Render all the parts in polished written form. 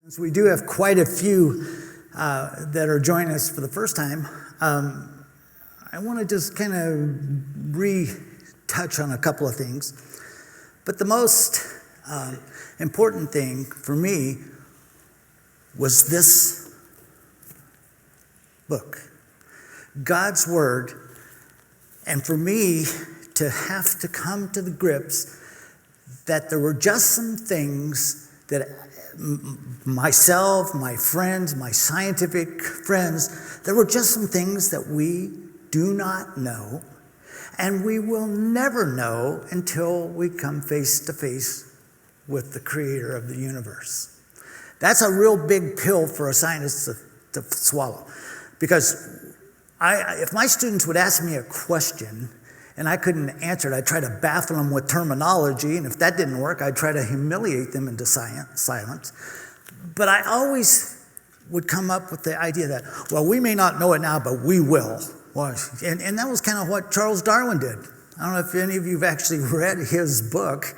So we do have quite a few that are joining us for the first time. I want to just kind of retouch on a couple of things. But the most important thing for me was this book, God's Word, and for me to have to come to the grips that there were just some things that myself, my friends, my scientific friends, there were just some things that we do not know, and we will never know until we come face to face with the creator of the universe. That's a real big pill for a scientist to swallow. Because if my students would ask me a question and I couldn't answer it, I'd try to baffle them with terminology, and if that didn't work, I'd try to humiliate them into silence. But I always would come up with the idea that, well, we may not know it now, but we will. Well, and that was kind of what Charles Darwin did. I don't know if any of you have actually read his book,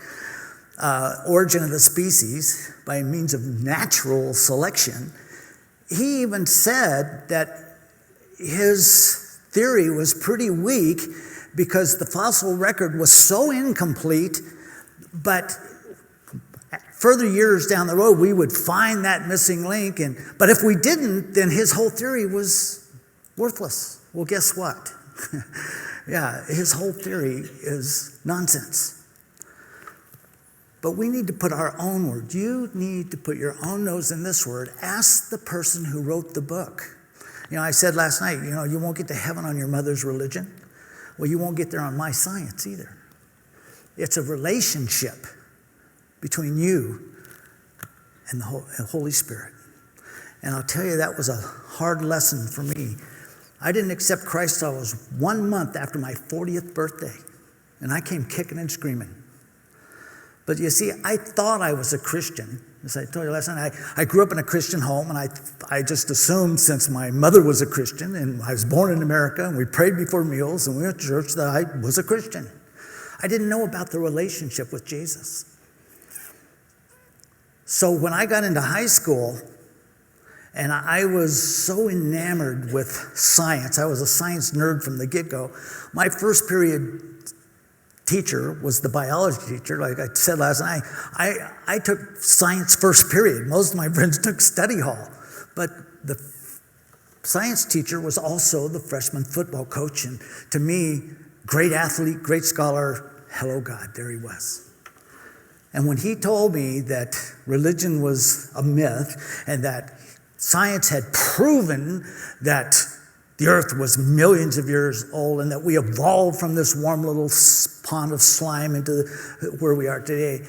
Origin of the Species, by means of natural selection. He even said that his theory was pretty weak because the fossil record was so incomplete, but further years down the road, we would find that missing link. But if we didn't, then his whole theory was worthless. Well, guess what? Yeah, his whole theory is nonsense. But we need to put our own word. You need to put your own nose in this word. Ask the person who wrote the book. You know, I said last night, you won't get to heaven on your mother's religion. Well, you won't get there on my science either. It's a relationship between you and the Holy Spirit. And I'll tell you, that was a hard lesson for me. I didn't accept Christ till I was 1 month after my 40th birthday. And I came kicking and screaming. But you see, I thought I was a Christian. As I told you last night, I grew up in a Christian home, and I just assumed since my mother was a Christian, and I was born in America, and we prayed before meals, and we went to church, that I was a Christian. I didn't know about the relationship with Jesus. So when I got into high school, and I was so enamored with science, I was a science nerd from the get-go, my first period teacher was the biology teacher. Like I said last night, I took science first period. Most of my friends took study hall. But the science teacher was also the freshman football coach. And to me, great athlete, great scholar, hello God, there he was. And when he told me that religion was a myth and that science had proven that the earth was millions of years old and that we evolved from this warm little pond of slime into where we are today,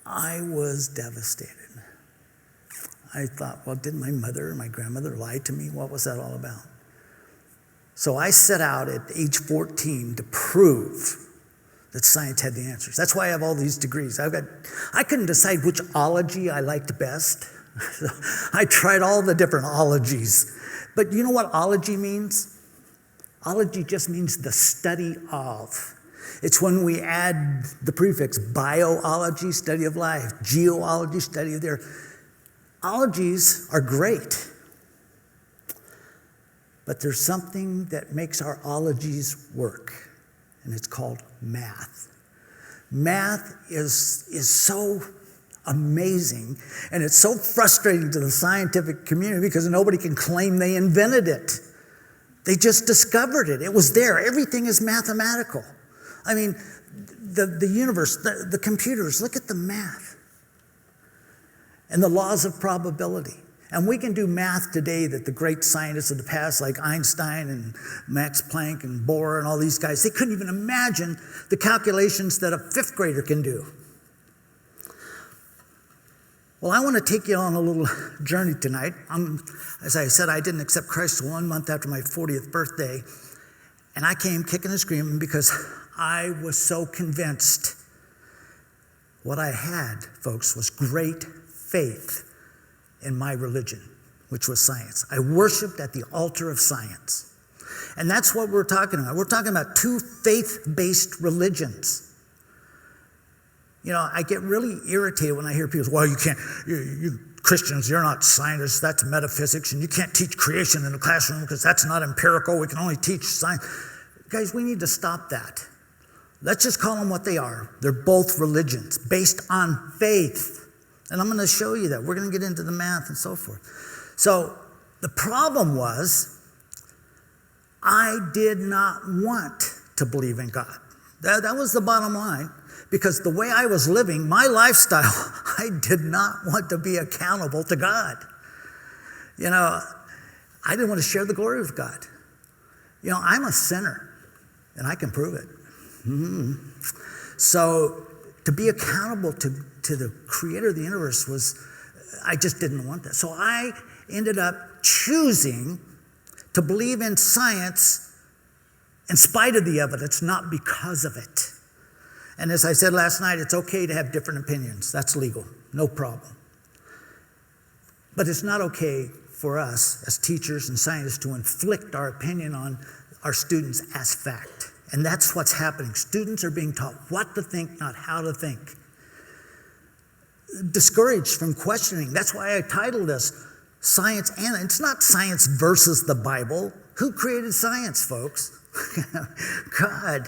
I was devastated. I thought, well, did my mother and my grandmother lie to me? What was that all about? So I set out at age 14 to prove that science had the answers. That's why I have all these degrees. I couldn't decide which ology I liked best. So I tried all the different ologies. But you know what ology means? Ology just means the study of. It's when we add the prefix biology, study of life, geology, study of the earth. Ologies are great. But there's something that makes our ologies work, and it's called math. Math is so amazing, and it's so frustrating to the scientific community because nobody can claim they invented it. They just discovered it. It was there. Everything is mathematical. I mean, the universe, the computers, look at the math and the laws of probability. And we can do math today that the great scientists of the past, like Einstein and Max Planck and Bohr and all these guys, they couldn't even imagine the calculations that a fifth grader can do. Well, I want to take you on a little journey tonight. As I said, I didn't accept Christ 1 month after my 40th birthday, and I came kicking and screaming because I was so convinced. What I had, folks, was great faith in my religion, which was science. I worshiped at the altar of science. And that's what we're talking about. We're talking about two faith-based religions. You know, I get really irritated when I hear people say, well, you Christians, you're not scientists, that's metaphysics, and you can't teach creation in the classroom because that's not empirical. We can only teach science. Guys, we need to stop that. Let's just call them what they are. They're both religions based on faith. And I'm going to show you that. We're going to get into the math and so forth. So the problem was, I did not want to believe in God. That was the bottom line. Because the way I was living, my lifestyle, I did not want to be accountable to God. You know, I didn't want to share the glory of God. You know, I'm a sinner, and I can prove it. Mm-hmm. So to be accountable to the creator of the universe I just didn't want that. So I ended up choosing to believe in science in spite of the evidence, not because of it. And as I said last night, it's okay to have different opinions. That's legal, no problem. But it's not okay for us as teachers and scientists to inflict our opinion on our students as fact. And that's what's happening. Students are being taught what to think, not how to think. Discouraged from questioning. That's why I titled this Science and it's not science versus the Bible. Who created science, folks? God.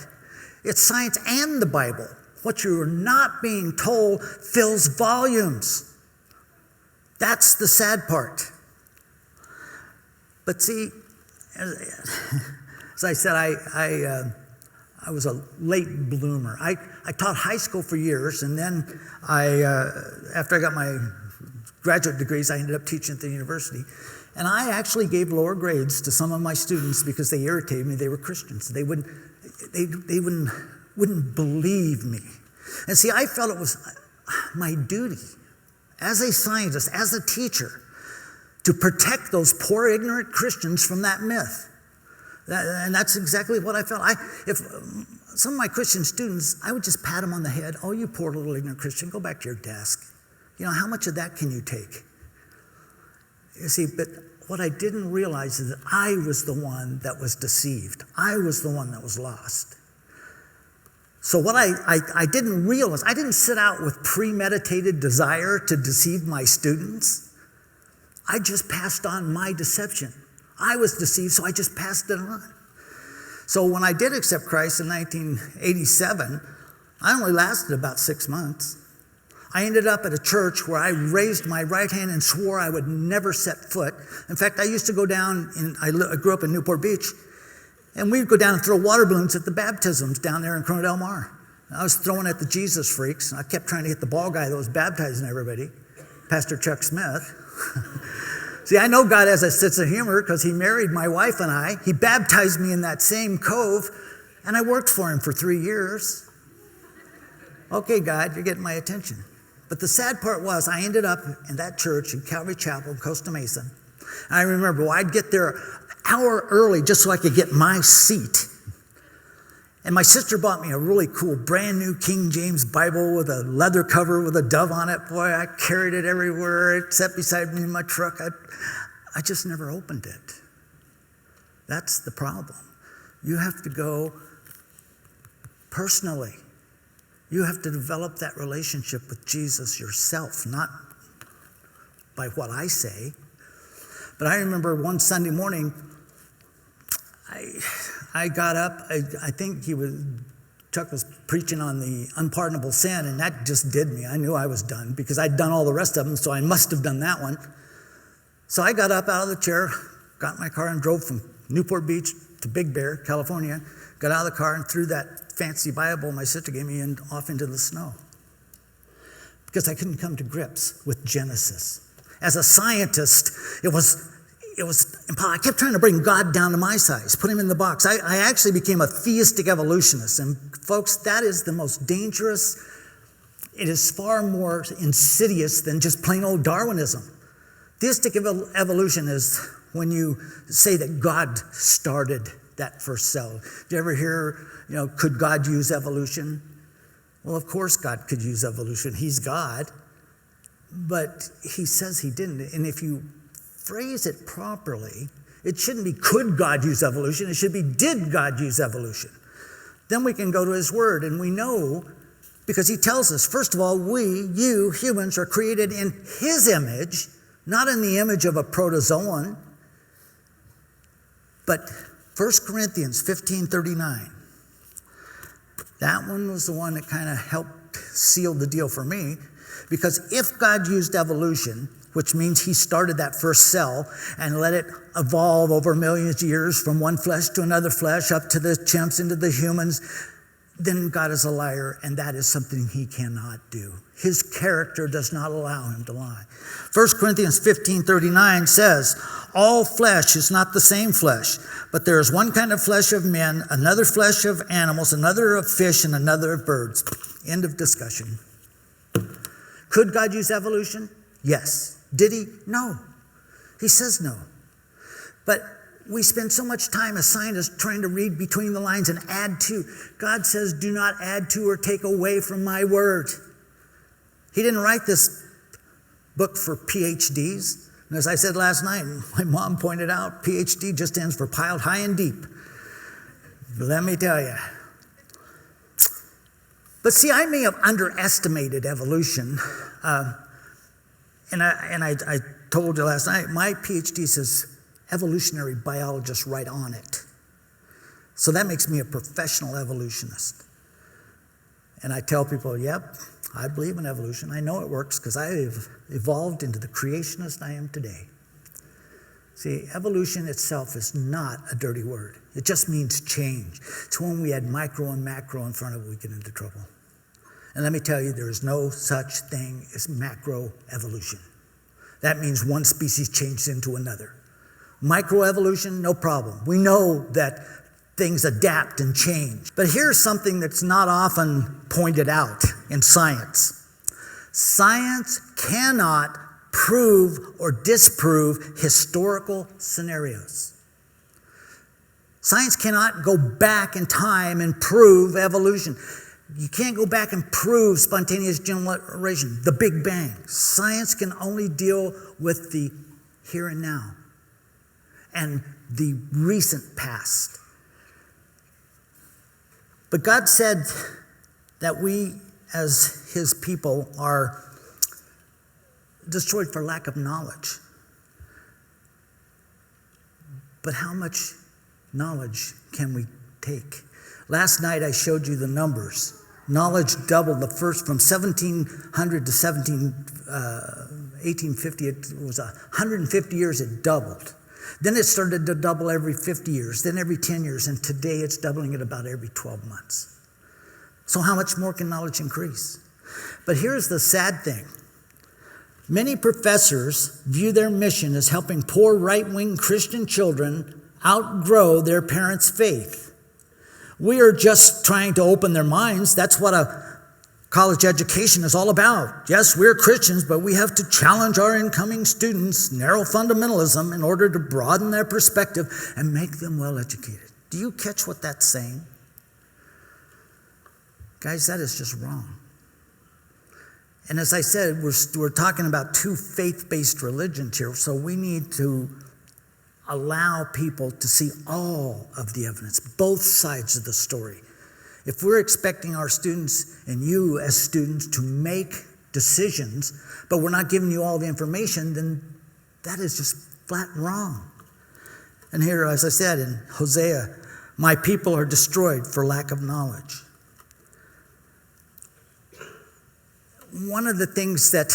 It's science and the Bible. What you're not being told fills volumes. That's the sad part. But see, as I said, I was a late bloomer. I taught high school for years, and then after I got my graduate degrees, I ended up teaching at the university. And I actually gave lower grades to some of my students because they irritated me. They were Christians. They wouldn't believe me. And see, I felt it was my duty as a scientist, as a teacher, to protect those poor, ignorant Christians from that myth. And that's exactly what I felt. If some of my Christian students, I would just pat them on the head. Oh, you poor little ignorant Christian, go back to your desk. You know, how much of that can you take? You see, but what I didn't realize is that I was the one that was deceived. I was the one that was lost. So what I didn't realize, I didn't set out with premeditated desire to deceive my students. I just passed on my deception. I was deceived, so I just passed it on. So when I did accept Christ in 1987, I only lasted about 6 months. I ended up at a church where I raised my right hand and swore I would never set foot. In fact, I used to go down, I grew up in Newport Beach, and we'd go down and throw water balloons at the baptisms down there in Corona Del Mar. I was throwing at the Jesus freaks, and I kept trying to hit the ball guy that was baptizing everybody, Pastor Chuck Smith. See, I know God has a sense of humor because he married my wife and I. He baptized me in that same cove, and I worked for him for 3 years. Okay, God, you're getting my attention. But the sad part was I ended up in that church in Calvary Chapel in Costa Mesa. And I remember, I'd get there an hour early just so I could get my seat. And my sister bought me a really cool brand new King James Bible with a leather cover with a dove on it. Boy, I carried it everywhere. It sat beside me in my truck. I just never opened it. That's the problem. You have to go personally. You have to develop that relationship with Jesus yourself, not by what I say. But I remember one Sunday morning, I got up. I think Chuck was preaching on the unpardonable sin, and that just did me. I knew I was done because I'd done all the rest of them, so I must have done that one. So I got up out of the chair, got in my car, and drove from Newport Beach to Big Bear, California, got out of the car and threw that fancy Bible my sister gave me off into the snow because I couldn't come to grips with Genesis. As a scientist, it was impossible. I kept trying to bring God down to my size, put him in the box. I actually became a theistic evolutionist. And folks, that is the most dangerous. It is far more insidious than just plain old Darwinism. Theistic evolution is when you say that God started that first cell. Did you ever hear, could God use evolution? Well, of course God could use evolution. He's God. But he says he didn't. And if you phrase it properly, it shouldn't be could God use evolution? It should be did God use evolution? Then we can go to his word, and we know Because he tells us, first of all, you humans, are created in his image, not in the image of a protozoan. But 1 Corinthians 15:39, that one was the one that kind of helped seal the deal for me. Because if God used evolution, which means he started that first cell and let it evolve over millions of years from one flesh to another flesh, up to the chimps, into the humans, then God is a liar, and that is something he cannot do. His character does not allow him to lie. 1 Corinthians 15:39 says, all flesh is not the same flesh, but there is one kind of flesh of men, another flesh of animals, another of fish, and another of birds. End of discussion. Could God use evolution? Yes. Did he? No. He says no. But we spend so much time as scientists trying to read between the lines and add to. God says, do not add to or take away from my word. He didn't write this book for Ph.Ds. And as I said last night, my mom pointed out, Ph.D. just stands for piled high and deep. Let me tell you. But see, I may have underestimated evolution. And I told you last night, my Ph.D. says evolutionary biologist right on it. So that makes me a professional evolutionist. And I tell people, yep, I believe in evolution. I know it works because I have evolved into the creationist I am today. See, evolution itself is not a dirty word. It just means change. It's when we add micro and macro in front of it, we get into trouble. And let me tell you, there is no such thing as macroevolution. That means one species changed into another. Microevolution, no problem. We know that things adapt and change. But here's something that's not often pointed out in science. Science cannot prove or disprove historical scenarios. Science cannot go back in time and prove evolution. You can't go back and prove spontaneous generation, the Big Bang. Science can only deal with the here and now and the recent past. But God said that we as his people are destroyed for lack of knowledge. But how much knowledge can we take? Last night I showed you the numbers. Knowledge doubled the first from 1700 to 1850. It was 150 years it doubled. Then it started to double every 50 years, then every 10 years, and today it's doubling it about every 12 months. So how much more can knowledge increase? But here's the sad thing. Many professors view their mission as helping poor right-wing Christian children outgrow their parents' faith. We are just trying to open their minds. That's what a college education is all about. Yes, we're Christians, but we have to challenge our incoming students' narrow fundamentalism in order to broaden their perspective and make them well educated. Do you catch what that's saying? Guys, that is just wrong. And as I said, we're talking about two faith-based religions here, so we need to allow people to see all of the evidence, both sides of the story. If we're expecting our students and you as students to make decisions, but we're not giving you all the information, then that is just flat wrong. And here, as I said in Hosea, my people are destroyed for lack of knowledge. One of the things that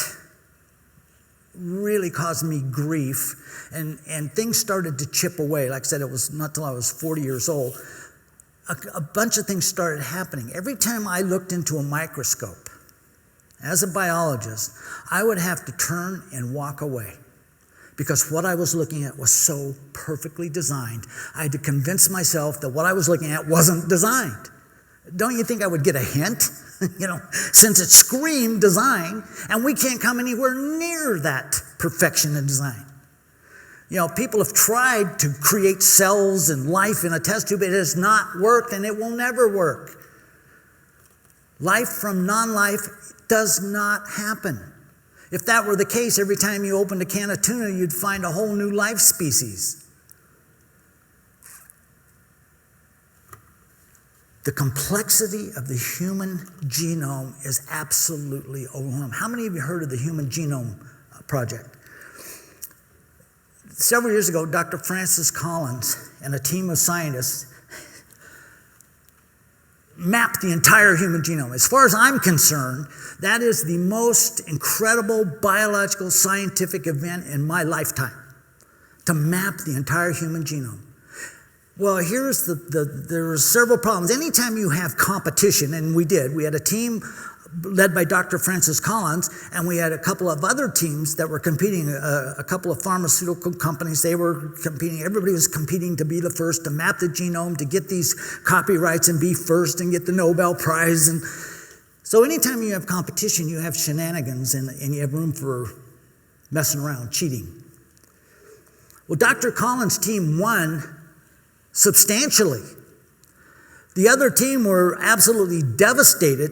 really caused me grief, and things started to chip away. Like I said, it was not till I was 40 years old. A bunch of things started happening. Every time I looked into a microscope, as a biologist, I would have to turn and walk away because what I was looking at was so perfectly designed. I had to convince myself that what I was looking at wasn't designed. Don't you think I would get a hint? Since it screamed design, and we can't come anywhere near that perfection in design. People have tried to create cells and life in a test tube. It has not worked, and it will never work. Life from non-life does not happen. If that were the case, every time you opened a can of tuna, you'd find a whole new life species. The complexity of the human genome is absolutely overwhelming. How many of you heard of the Human Genome Project? Several years ago, Dr. Francis Collins and a team of scientists mapped the entire human genome. As far as I'm concerned, that is the most incredible biological scientific event in my lifetime, to map the entire human genome. Well, here's there are several problems. Anytime you have competition, and we had a team led by Dr. Francis Collins, and we had a couple of other teams that were competing, a couple of pharmaceutical companies, they were competing, everybody was competing to be the first to map the genome, to get these copyrights and be first and get the Nobel Prize. And so anytime you have competition, you have shenanigans and you have room for messing around, cheating. Well, Dr. Collins' team won substantially. The other team were absolutely devastated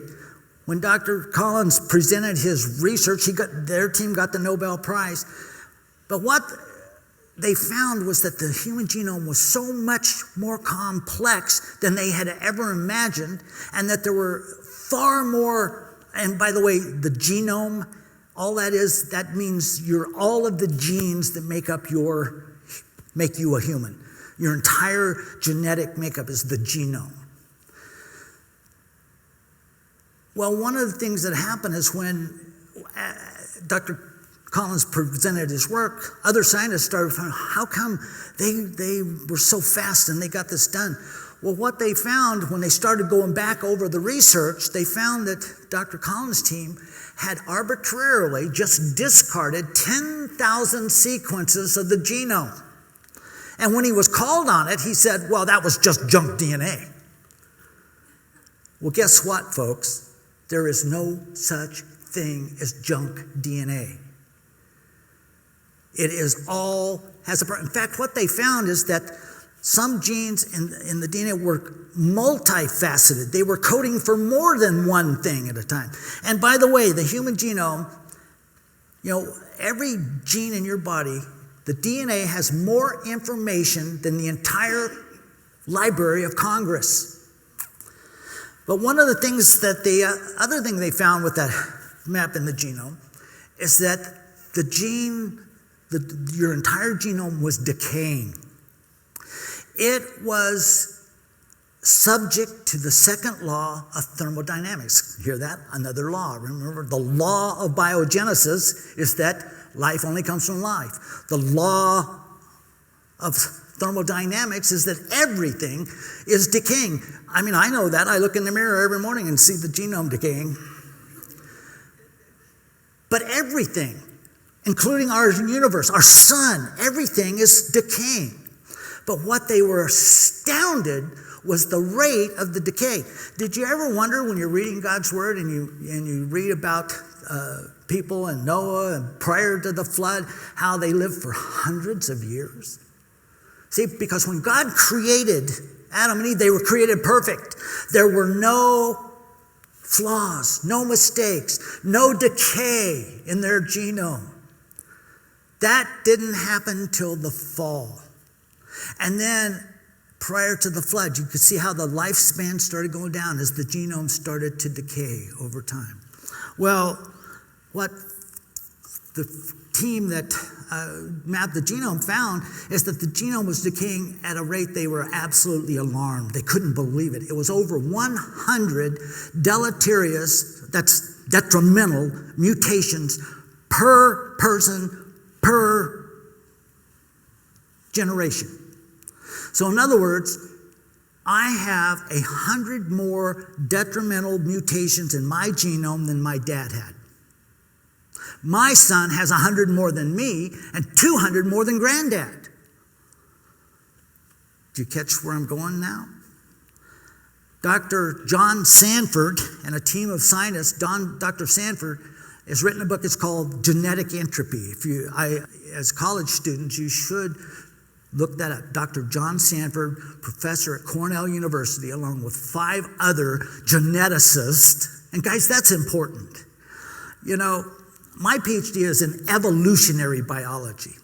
when Dr. Collins presented his research. Their team got the Nobel Prize. But what they found was that the human genome was so much more complex than they had ever imagined, and that there were far more, and by the way, the genome, all that means all of the genes that make you a human. Your entire genetic makeup is the genome. Well, one of the things that happened is when Dr. Collins presented his work, other scientists started finding, how come they were so fast and they got this done? Well, what they found when they started going back over the research, they found that Dr. Collins' team had arbitrarily just discarded 10,000 sequences of the genome. And when he was called on it, he said, well, that was just junk DNA. Well, guess what, folks? There is no such thing as junk DNA. It is all has a. In fact, what they found is that some genes in the DNA were multifaceted. They were coding for more than one thing at a time. And by the way, the human genome, every gene in your body, the DNA has more information than the entire Library of Congress. But one of the things other thing they found with that map in the genome is that your entire genome was decaying. It was subject to the second law of thermodynamics. Hear that? Another law. Remember, the law of biogenesis is that life only comes from life. The law of thermodynamics is that everything is decaying. I mean, I know that. I look in the mirror every morning and see the genome decaying. But everything, including our universe, our sun, everything is decaying. But what they were astounded was the rate of the decay. Did you ever wonder when you're reading God's Word and you read about people and Noah and prior to the flood, how they lived for hundreds of years? See, because when God created Adam and Eve, they were created perfect. There were no flaws, no mistakes, no decay in their genome. That didn't happen till the fall. And then prior to the flood, you could see how the lifespan started going down as the genome started to decay over time. Well, what the team that mapped the genome found is that the genome was decaying at a rate they were absolutely alarmed. They couldn't believe it. It was over 100 deleterious, that's detrimental mutations per person, per generation. So in other words, I have 100 more detrimental mutations in my genome than my dad had. My son has 100 more than me and 200 more than granddad. Do you catch where I'm going now? Dr. John Sanford and a team of scientists, Dr. Sanford has written a book. It's called Genetic Entropy. As college students, you should look that up. Dr. John Sanford, professor at Cornell University, along with 5 other geneticists. And guys, that's important. My Ph.D. is in evolutionary biology.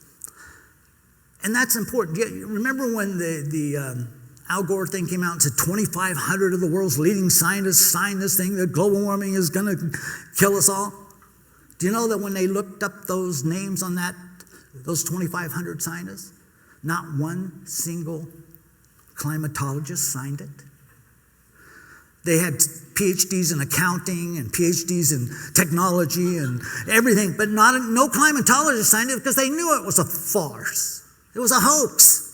And that's important. Remember when the Al Gore thing came out and said 2,500 of the world's leading scientists signed this thing that global warming is going to kill us all. Do you know that when they looked up those names on those 2,500 scientists, not one single climatologist signed it? They had Ph.D.s in accounting and Ph.D.s in technology and everything, but no climatologist signed it because they knew it was a farce. It was a hoax.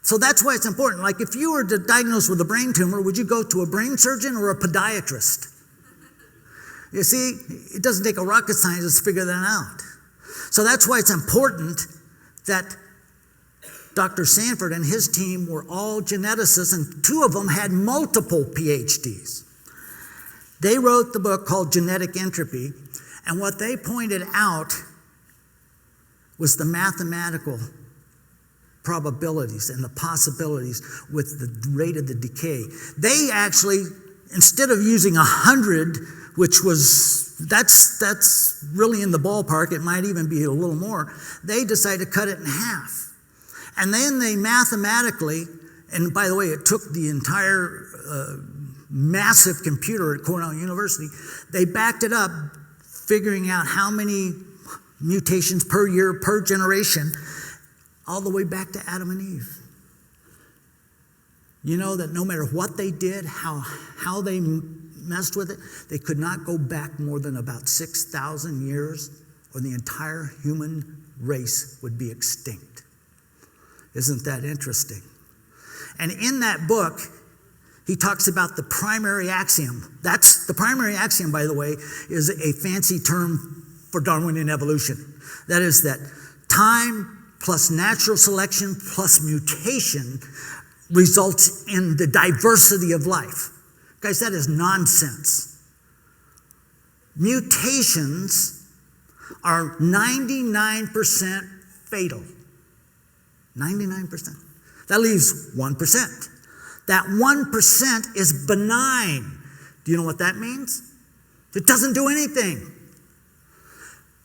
So that's why it's important. Like if you were diagnosed with a brain tumor, would you go to a brain surgeon or a podiatrist? You see, it doesn't take a rocket scientist to figure that out. So that's why it's important that Dr. Sanford and his team were all geneticists, and 2 of them had multiple PhDs. They wrote the book called Genetic Entropy, and what they pointed out was the mathematical probabilities and the possibilities with the rate of the decay. They actually, instead of using 100, which was, that's really in the ballpark, it might even be a little more, they decided to cut it in half. And then they mathematically, and by the way, it took the entire massive computer at Cornell University, they backed it up, figuring out how many mutations per year, per generation, all the way back to Adam and Eve. You know that no matter what they did, how they messed with it, they could not go back more than about 6,000 years, or the entire human race would be extinct. Isn't that interesting? And in that book, he talks about the primary axiom. That's the primary axiom, by the way, is a fancy term for Darwinian evolution. That is that time plus natural selection plus mutation results in the diversity of life. Guys, that is nonsense. Mutations are 99% fatal. 99%. That leaves 1%. That 1% is benign. Do you know what that means? It doesn't do anything.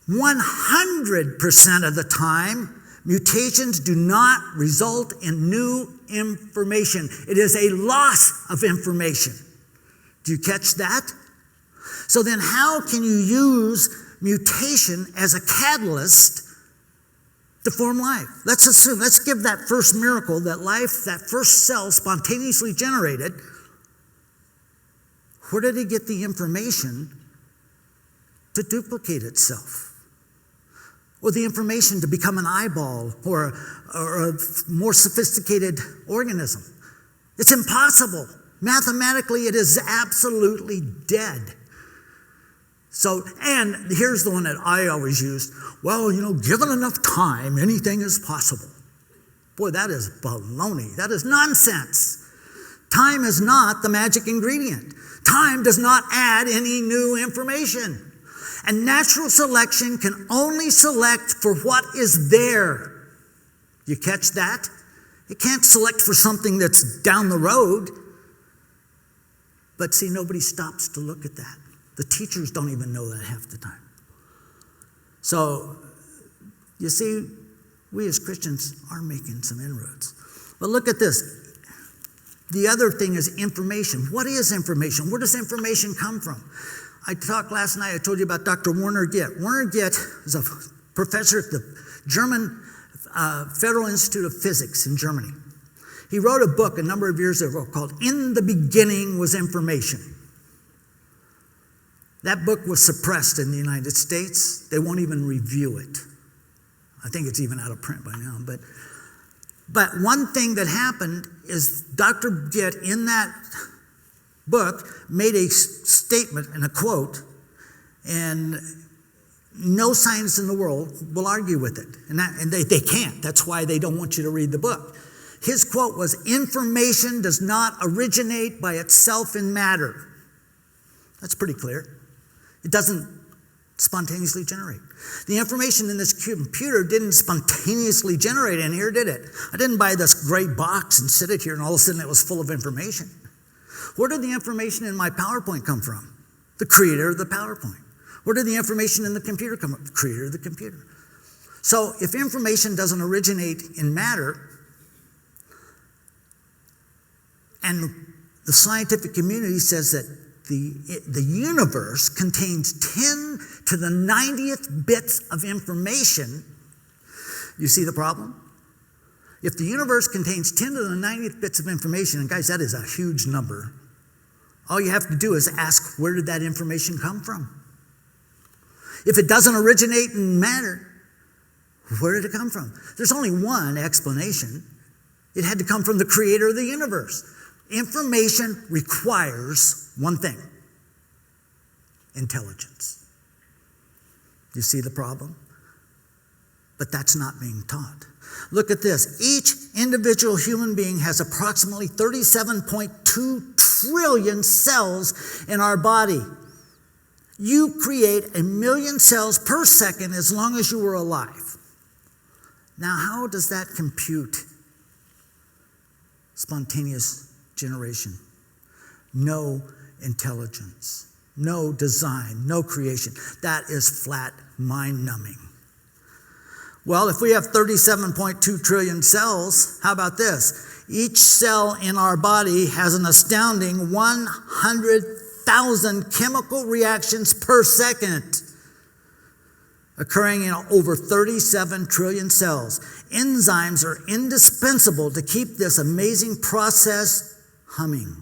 100% of the time, mutations do not result in new information. It is a loss of information. Do you catch that? So then how can you use mutation as a catalyst to form life? Let's give that first miracle, that life, that first cell spontaneously generated. Where did it get the information to duplicate itself? Or the information to become an eyeball or a more sophisticated organism? It's impossible. Mathematically, it is absolutely dead. So, and here's the one that I always used. Well, given enough time, anything is possible. Boy, that is baloney. That is nonsense. Time is not the magic ingredient. Time does not add any new information. And natural selection can only select for what is there. You catch that? It can't select for something that's down the road. But see, nobody stops to look at that. The teachers don't even know that half the time. So, you see, we as Christians are making some inroads. But look at this. The other thing is information. What is information? Where does information come from? I talked last night, I told you about Dr. Werner Gitt. Werner Gitt is a professor at the German Federal Institute of Physics in Germany. He wrote a book a number of years ago called In the Beginning Was Information. That book was suppressed in the United States. They won't even review it. I think it's even out of print by now. But one thing that happened is Dr. Gitt in that book made a statement and a quote, and no scientist in the world will argue with it. And they can't. That's why they don't want you to read the book. His quote was, "Information does not originate by itself in matter." That's pretty clear. It doesn't spontaneously generate. The information in this computer didn't spontaneously generate in here, did it? I didn't buy this gray box and sit it here and all of a sudden it was full of information. Where did the information in my PowerPoint come from? The creator of the PowerPoint. Where did the information in the computer come from? The creator of the computer. So if information doesn't originate in matter, And the scientific community says that the universe contains 10 to the 90th bits of information. You see the problem? If the universe contains 10 to the 90th bits of information, and guys, that is a huge number, all you have to do is ask, where did that information come from? If it doesn't originate in matter, where did it come from? There's only one explanation. It had to come from the creator of the universe. Information requires one thing: intelligence. You see the problem? But that's not being taught. Look at this. Each individual human being has approximately 37.2 trillion cells in our body. You create 1 million cells per second as long as you were alive. Now, how does that compute spontaneous generation? No intelligence, no design, no creation. That is flat mind-numbing. Well, if we have 37.2 trillion cells, how about this? Each cell in our body has an astounding 100,000 chemical reactions per second, occurring in over 37 trillion cells. Enzymes are indispensable to keep this amazing process humming.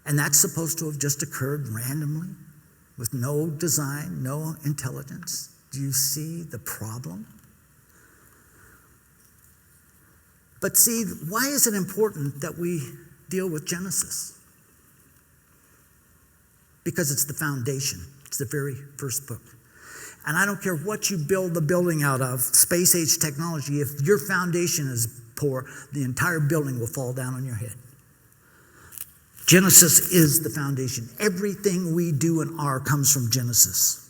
And that's supposed to have just occurred randomly, with no design, no intelligence. Do you see the problem? But see, why is it important that we deal with Genesis? Because it's the foundation. It's the very first book. And I don't care what you build the building out of, space-age technology, if your foundation is poor, the entire building will fall down on your head. Genesis is the foundation. Everything we do and are comes from Genesis.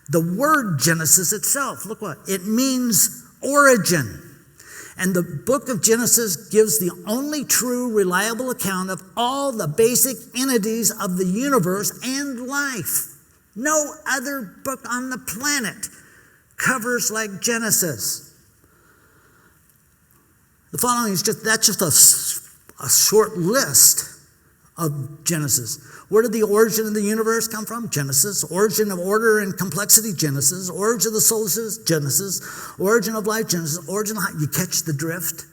The word Genesis itself, look what, it means origin. And the book of Genesis gives the only true, reliable account of all the basic entities of the universe and life. No other book on the planet covers like Genesis. The following is just a short list of Genesis. Where did the origin of the universe come from? Genesis. Origin of order and complexity? Genesis. Origin of the solar system? Genesis. Origin of life? Genesis. Origin of you catch the drift?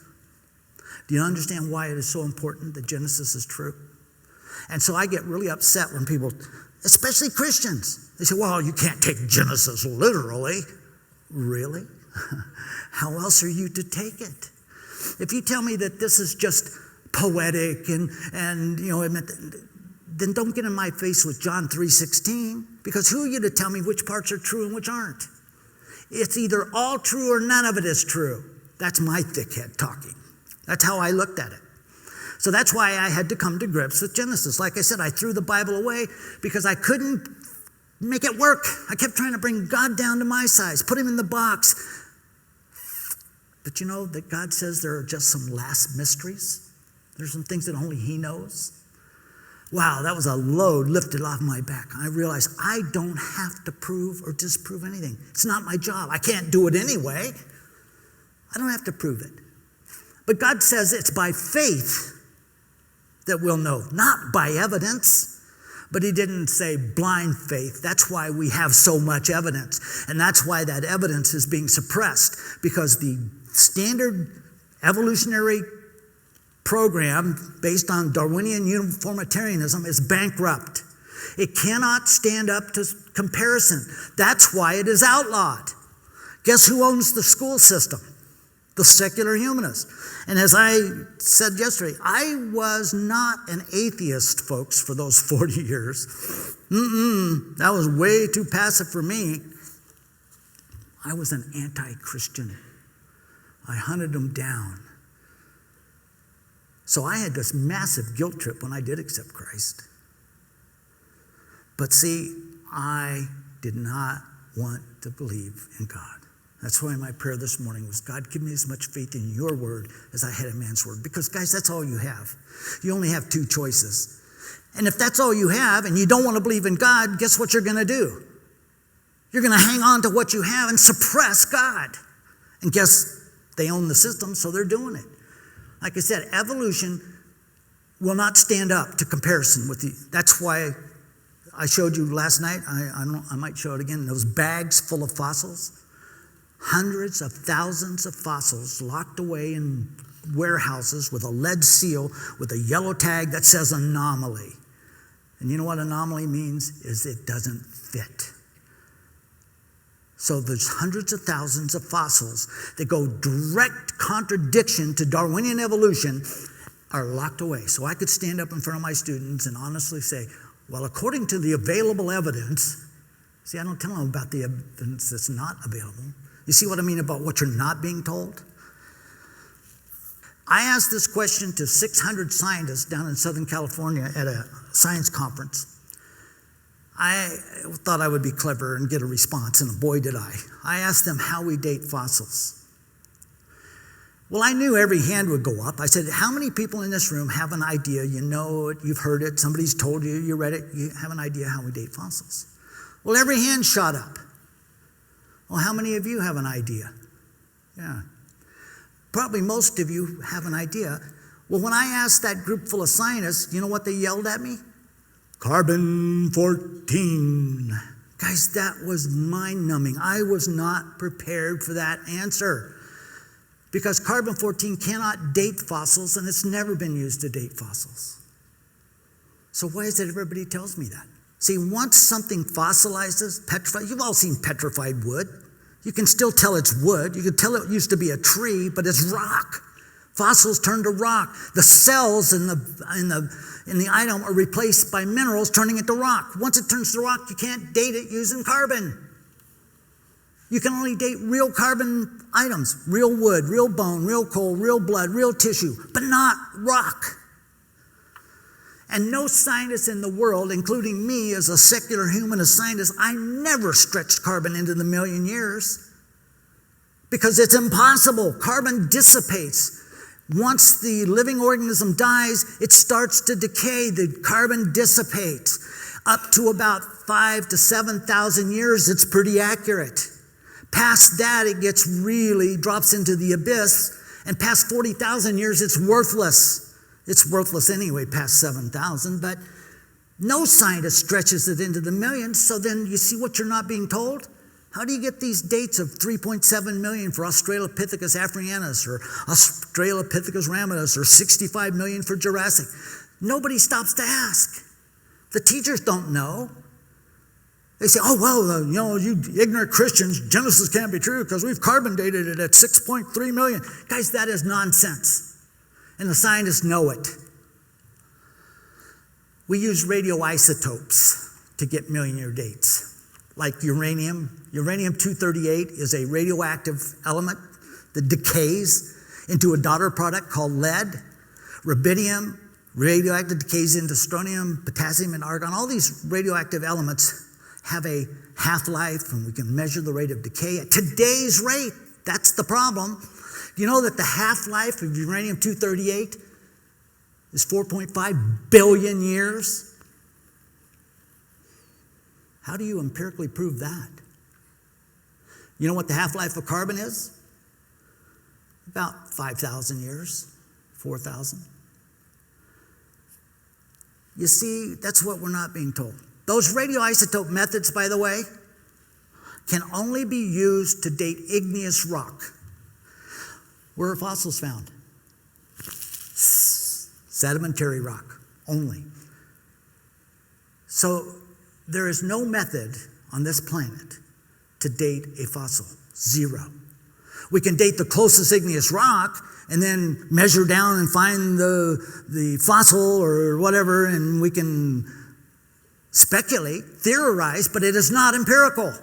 Do you understand why it is so important that Genesis is true? And so I get really upset when people, especially Christians, they say, well, you can't take Genesis literally. Really? How else are you to take it? If you tell me that this is just poetic and then don't get in my face with John 3:16, because who are you to tell me which parts are true and which aren't? It's either all true or none of it is true. That's my thick head talking. That's how I looked at it. So that's why I had to come to grips with Genesis. Like I said, I threw the Bible away because I couldn't make it work. I kept trying to bring God down to my size, put him in the box. But you know that God says there are just some last mysteries? There's some things that only he knows. Wow, that was a load lifted off my back. I realized I don't have to prove or disprove anything. It's not my job. I can't do it anyway. I don't have to prove it. But God says it's by faith that we'll know, not by evidence. But he didn't say blind faith. That's why we have so much evidence. And that's why that evidence is being suppressed, because the standard evolutionary program based on Darwinian uniformitarianism is bankrupt. It cannot stand up to comparison. That's why it is outlawed. Guess who owns the school system? The secular humanists. And as I said yesterday, I was not an atheist, folks, for those 40 years. That was way too passive for me. I was an anti-Christian. I hunted them down. So I had this massive guilt trip when I did accept Christ. But see, I did not want to believe in God. That's why my prayer this morning was, God, give me as much faith in your word as I had in man's word. Because, guys, that's all you have. You only have two choices. And if that's all you have and you don't want to believe in God, guess what you're going to do? You're going to hang on to what you have and suppress God. And guess they own the system, so they're doing it. Like I said, evolution will not stand up to comparison with the. That's why I showed you last night. I might show it again. Those bags full of fossils, hundreds of thousands of fossils locked away in warehouses with a lead seal with a yellow tag that says anomaly. And you know what anomaly means? Is it doesn't fit. So there's hundreds of thousands of fossils that go direct contradiction to Darwinian evolution are locked away. So I could stand up in front of my students and honestly say, well, according to the available evidence, see, I don't tell them about the evidence that's not available. You see what I mean about what you're not being told? I asked this question to 600 scientists down in Southern California at a science conference. I thought I would be clever and get a response, and boy did I. I asked them how we date fossils. Well, I knew every hand would go up. I said, how many people in this room have an idea? You know it, you've heard it, somebody's told you, you read it, you have an idea how we date fossils. Well, every hand shot up. Well, how many of you have an idea? Yeah. Probably most of you have an idea. Well, when I asked that group full of scientists, you know what they yelled at me? Carbon-14. Guys, that was mind-numbing. I was not prepared for that answer. Because carbon-14 cannot date fossils, and it's never been used to date fossils. So why is it everybody tells me that? See, once something fossilizes, petrified, you've all seen petrified wood. You can still tell it's wood. You can tell it used to be a tree, but it's rock. Fossils turn to rock. The cells in the item are replaced by minerals, turning it to rock. Once it turns to rock, you can't date it using carbon. You can only date real carbon items, real wood, real bone, real coal, real blood, real tissue, but not rock. And no scientist in the world, including me as a secular humanist scientist, I never stretched carbon into the million years because it's impossible. Carbon dissipates. Once the living organism dies, it starts to decay. The carbon dissipates. Up to about 5,000 to 7,000 years, it's pretty accurate. Past that, it drops into the abyss. And past 40,000 years, it's worthless. It's worthless anyway, past 7,000. But no scientist stretches it into the millions. So then you see what you're not being told? How do you get these dates of 3.7 million for Australopithecus africanus or Australopithecus ramidus or 65 million for Jurassic? Nobody stops to ask. The teachers don't know. They say, oh, well, you ignorant Christians, Genesis can't be true because we've carbon dated it at 6.3 million. Guys, that is nonsense. And the scientists know it. We use radioisotopes to get million-year dates. Like uranium. Uranium-238 is a radioactive element that decays into a daughter product called lead. Rubidium, radioactive decays into strontium, potassium, and argon. All these radioactive elements have a half-life, and we can measure the rate of decay at today's rate. That's the problem. Do you know that the half-life of uranium-238 is 4.5 billion years? How do you empirically prove that? You know what the half-life of carbon is? About 5,000 years, 4,000. You see, that's what we're not being told. Those radioisotope methods, by the way, can only be used to date igneous rock. Where are fossils found? Sedimentary rock only. So there is no method on this planet to date a fossil. Zero. We can date the closest igneous rock and then measure down and find the fossil or whatever, and we can speculate, theorize, but it is not empirical.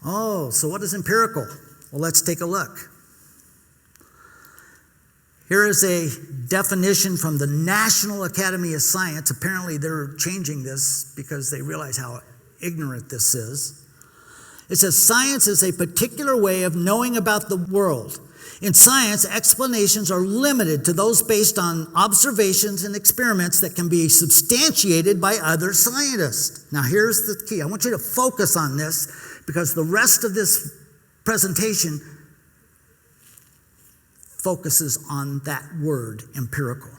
Oh, so what is empirical? Well, let's take a look. Here is a definition from the National Academy of Science. Apparently, they're changing this because they realize how ignorant this is. It says, science is a particular way of knowing about the world. In science, explanations are limited to those based on observations and experiments that can be substantiated by other scientists. Now, here's the key. I want you to focus on this because the rest of this presentation focuses on that word, empirical.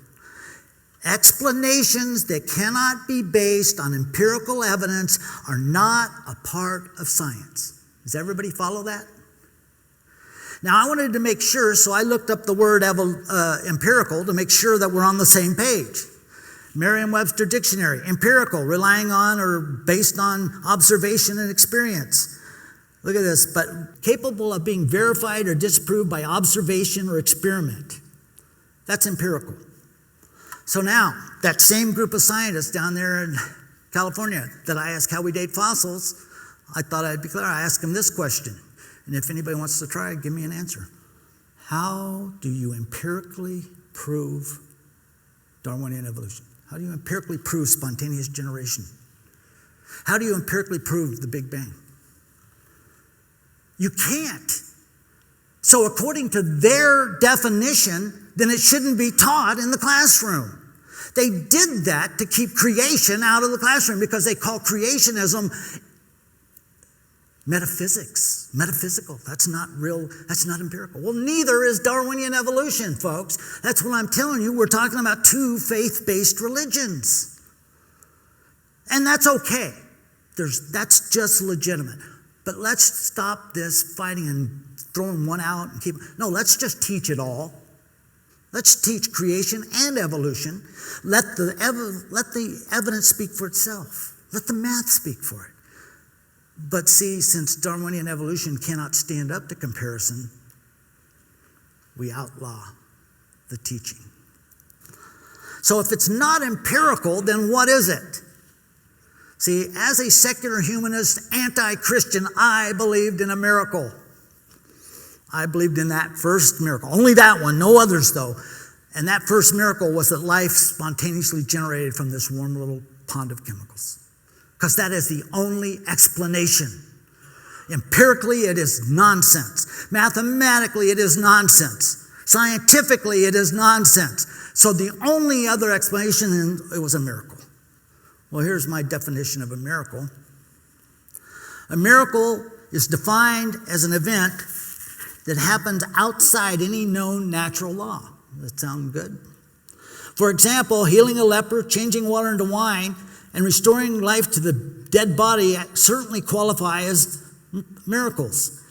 Explanations that cannot be based on empirical evidence are not a part of science. Does everybody follow that? Now, I wanted to make sure, so I looked up the word empirical to make sure that we're on the same page. Merriam-Webster Dictionary, empirical, relying on or based on observation and experience. Look at this, but capable of being verified or disproved by observation or experiment. That's empirical. So now, that same group of scientists down there in California that I asked how we date fossils, I thought I'd be clear. I asked them this question, and if anybody wants to try, give me an answer. How do you empirically prove Darwinian evolution? How do you empirically prove spontaneous generation? How do you empirically prove the Big Bang? You can't. So according to their definition, then it shouldn't be taught in the classroom. They did that to keep creation out of the classroom because they call creationism metaphysical. That's not real, that's not empirical. Well, neither is Darwinian evolution, folks. That's what I'm telling you. We're talking about two faith-based religions. And that's okay. That's just legitimate. But let's stop this fighting and throwing one out and no, let's just teach it all. Let's teach creation and evolution. Let the evidence speak for itself. Let the math speak for it. But see, since Darwinian evolution cannot stand up to comparison, we outlaw the teaching. So if it's not empirical, then what is it? See, as a secular humanist, anti-Christian, I believed in a miracle. I believed in that first miracle. Only that one, no others though. And that first miracle was that life spontaneously generated from this warm little pond of chemicals. Because that is the only explanation. Empirically, it is nonsense. Mathematically, it is nonsense. Scientifically, it is nonsense. So the only other explanation, it was a miracle. Well, here's my definition of a miracle. A miracle is defined as an event that happens outside any known natural law. Does that sound good? For example, healing a leper, changing water into wine, and restoring life to the dead body certainly qualify as miracles.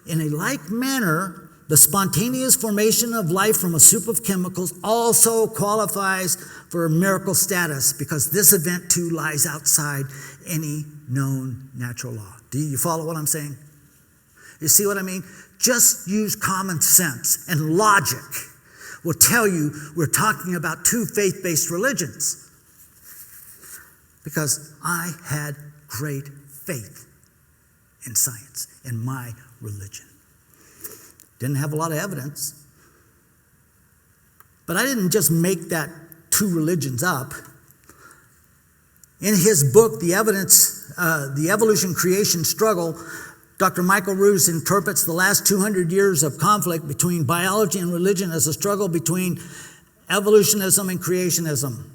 In a like manner, the spontaneous formation of life from a soup of chemicals also qualifies for miracle status because this event too lies outside any known natural law. Do you follow what I'm saying? You see what I mean? Just use common sense and logic will tell you we're talking about two faith-based religions. Because I had great faith in science, in my religion. Didn't have a lot of evidence. But I didn't just make that two religions up. In his book, The Evolution-Creation Struggle, Dr. Michael Ruse interprets the last 200 years of conflict between biology and religion as a struggle between evolutionism and creationism.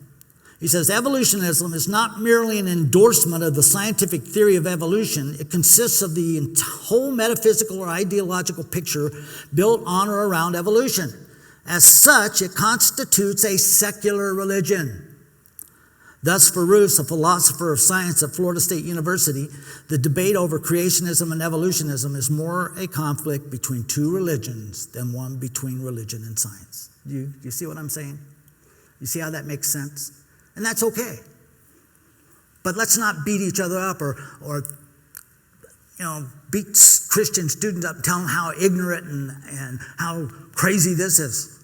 He says, evolutionism is not merely an endorsement of the scientific theory of evolution. It consists of the whole metaphysical or ideological picture built on or around evolution. As such, it constitutes a secular religion. Thus, for Roos, a philosopher of science at Florida State University, the debate over creationism and evolutionism is more a conflict between two religions than one between religion and science. You see what I'm saying? You see how that makes sense? And that's okay. But let's not beat each other up or beat Christian students up and tell them how ignorant and how crazy this is.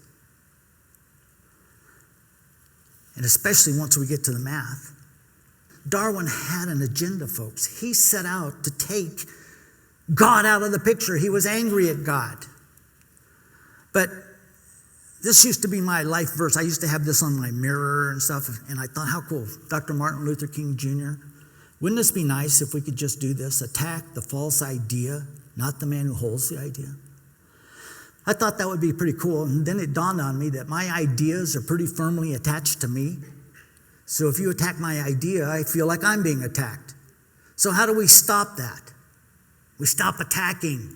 And especially once we get to the math. Darwin had an agenda, folks. He set out to take God out of the picture. He was angry at God. But this used to be my life verse. I used to have this on my mirror and stuff, and I thought, how cool. Dr. Martin Luther King Jr. Wouldn't this be nice if we could just do this? Attack the false idea, not the man who holds the idea. I thought that would be pretty cool, and then it dawned on me that my ideas are pretty firmly attached to me. So if you attack my idea, I feel like I'm being attacked. So how do we stop that? We stop attacking.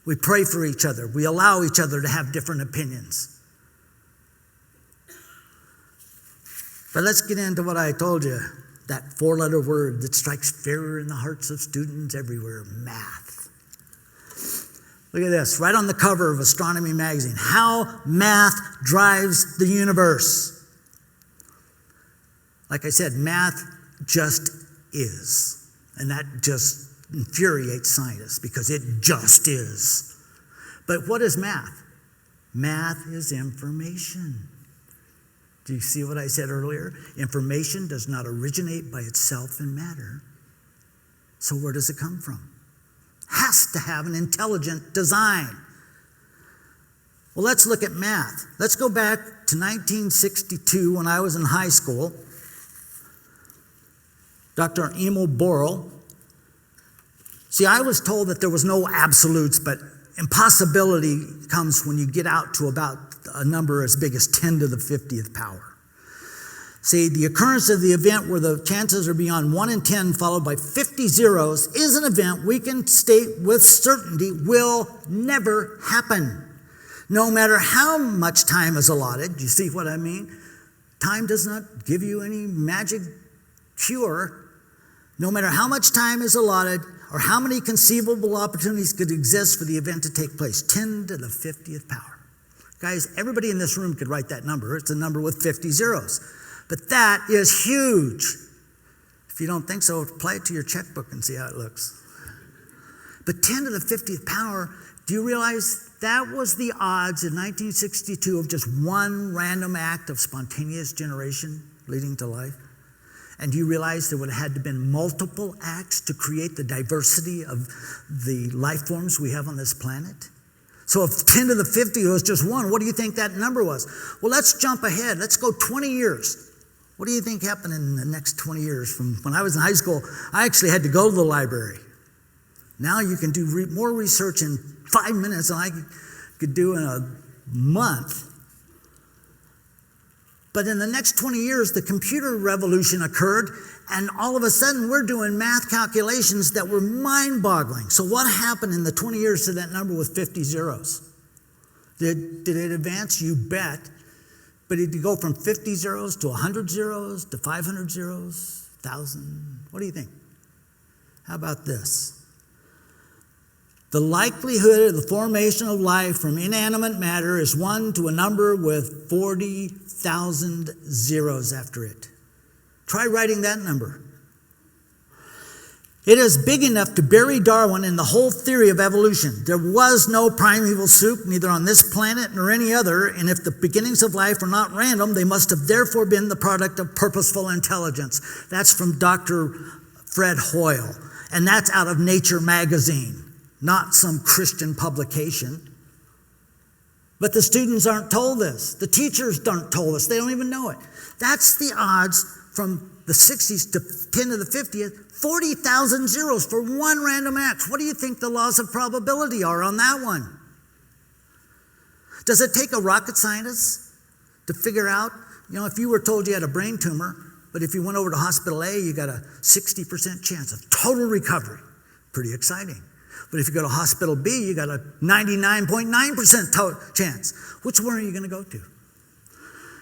We pray for each other. We allow each other to have different opinions. But let's get into what I told you, that four-letter word that strikes fear in the hearts of students everywhere, math. Look at this, right on the cover of Astronomy magazine, how math drives the universe. Like I said, math just is. And that just infuriates scientists because it just is. But what is math? Math is information. Do you see what I said earlier? Information does not originate by itself in matter. So where does it come from? Has to have an intelligent design. Well, let's look at math. Let's go back to 1962 when I was in high school. Dr. Emil Borel. See, I was told that there was no absolutes, but impossibility comes when you get out to about a number as big as 10 to the 50th power. See, the occurrence of the event where the chances are beyond 1 in 10 followed by 50 zeros is an event we can state with certainty will never happen. No matter how much time is allotted, you see what I mean? Time does not give you any magic cure. No matter how much time is allotted or how many conceivable opportunities could exist for the event to take place, 10 to the 50th power. Guys, everybody in this room could write that number. It's a number with 50 zeros. But that is huge. If you don't think so, apply it to your checkbook and see how it looks. But 10 to the 50th power, do you realize that was the odds in 1962 of just one random act of spontaneous generation leading to life? And do you realize there would have had to have been multiple acts to create the diversity of the life forms we have on this planet? So if 10 to the 50 was just one, what do you think that number was? Well, let's jump ahead. Let's go 20 years. What do you think happened in the next 20 years? From when I was in high school, I actually had to go to the library. Now you can do more research in 5 minutes than I could do in a month. But in the next 20 years, the computer revolution occurred, and all of a sudden, we're doing math calculations that were mind-boggling. So what happened in the 20 years to that number with 50 zeros? Did it advance? You bet. But did it go from 50 zeros to 100 zeros to 500 zeros, 1,000? What do you think? How about this? The likelihood of the formation of life from inanimate matter is 1 to a number with 40,000 zeros after it. Try writing that number. It is big enough to bury Darwin in the whole theory of evolution. There was no primeval soup, neither on this planet nor any other, and if the beginnings of life were not random, they must have therefore been the product of purposeful intelligence. That's from Dr. Fred Hoyle, and that's out of Nature magazine, not some Christian publication. But the students aren't told this. The teachers aren't told us. They don't even know it. That's the odds from the 60s to 10 to the 50th, 40,000 zeros for one random act. What do you think the laws of probability are on that one? Does it take a rocket scientist to figure out, if you were told you had a brain tumor, but if you went over to hospital A, you got a 60% chance of total recovery. Pretty exciting. But if you go to hospital B, you got a 99.9% chance. Which one are you going to go to?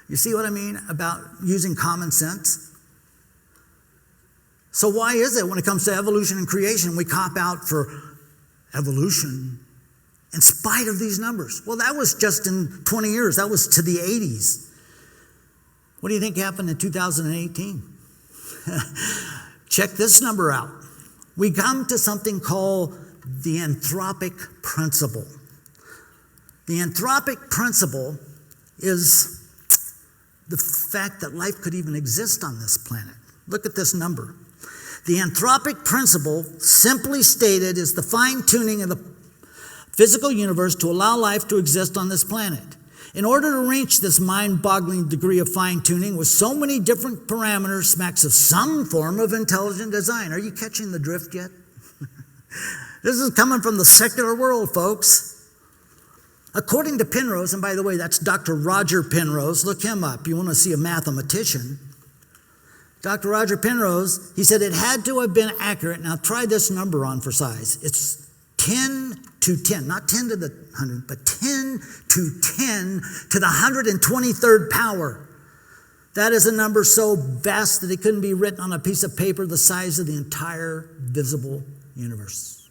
You see what I mean about using common sense? So why is it when it comes to evolution and creation, we cop out for evolution in spite of these numbers? Well, that was just in 20 years. That was to the 80s. What do you think happened in 2018? Check this number out. We come to something called the anthropic principle. The anthropic principle is the fact that life could even exist on this planet. Look at this number. The anthropic principle, simply stated, is the fine-tuning of the physical universe to allow life to exist on this planet. In order to reach this mind-boggling degree of fine-tuning with so many different parameters, smacks of some form of intelligent design. Are you catching the drift yet? This is coming from the secular world, folks. According to Penrose, and by the way, that's Dr. Roger Penrose. Look him up. You want to see a mathematician. Dr. Roger Penrose, he said it had to have been accurate. Now try this number on for size. It's 10 to 10, not 10 to the 100, but 10 to 10 to the 123rd power. That is a number so vast that it couldn't be written on a piece of paper the size of the entire visible universe.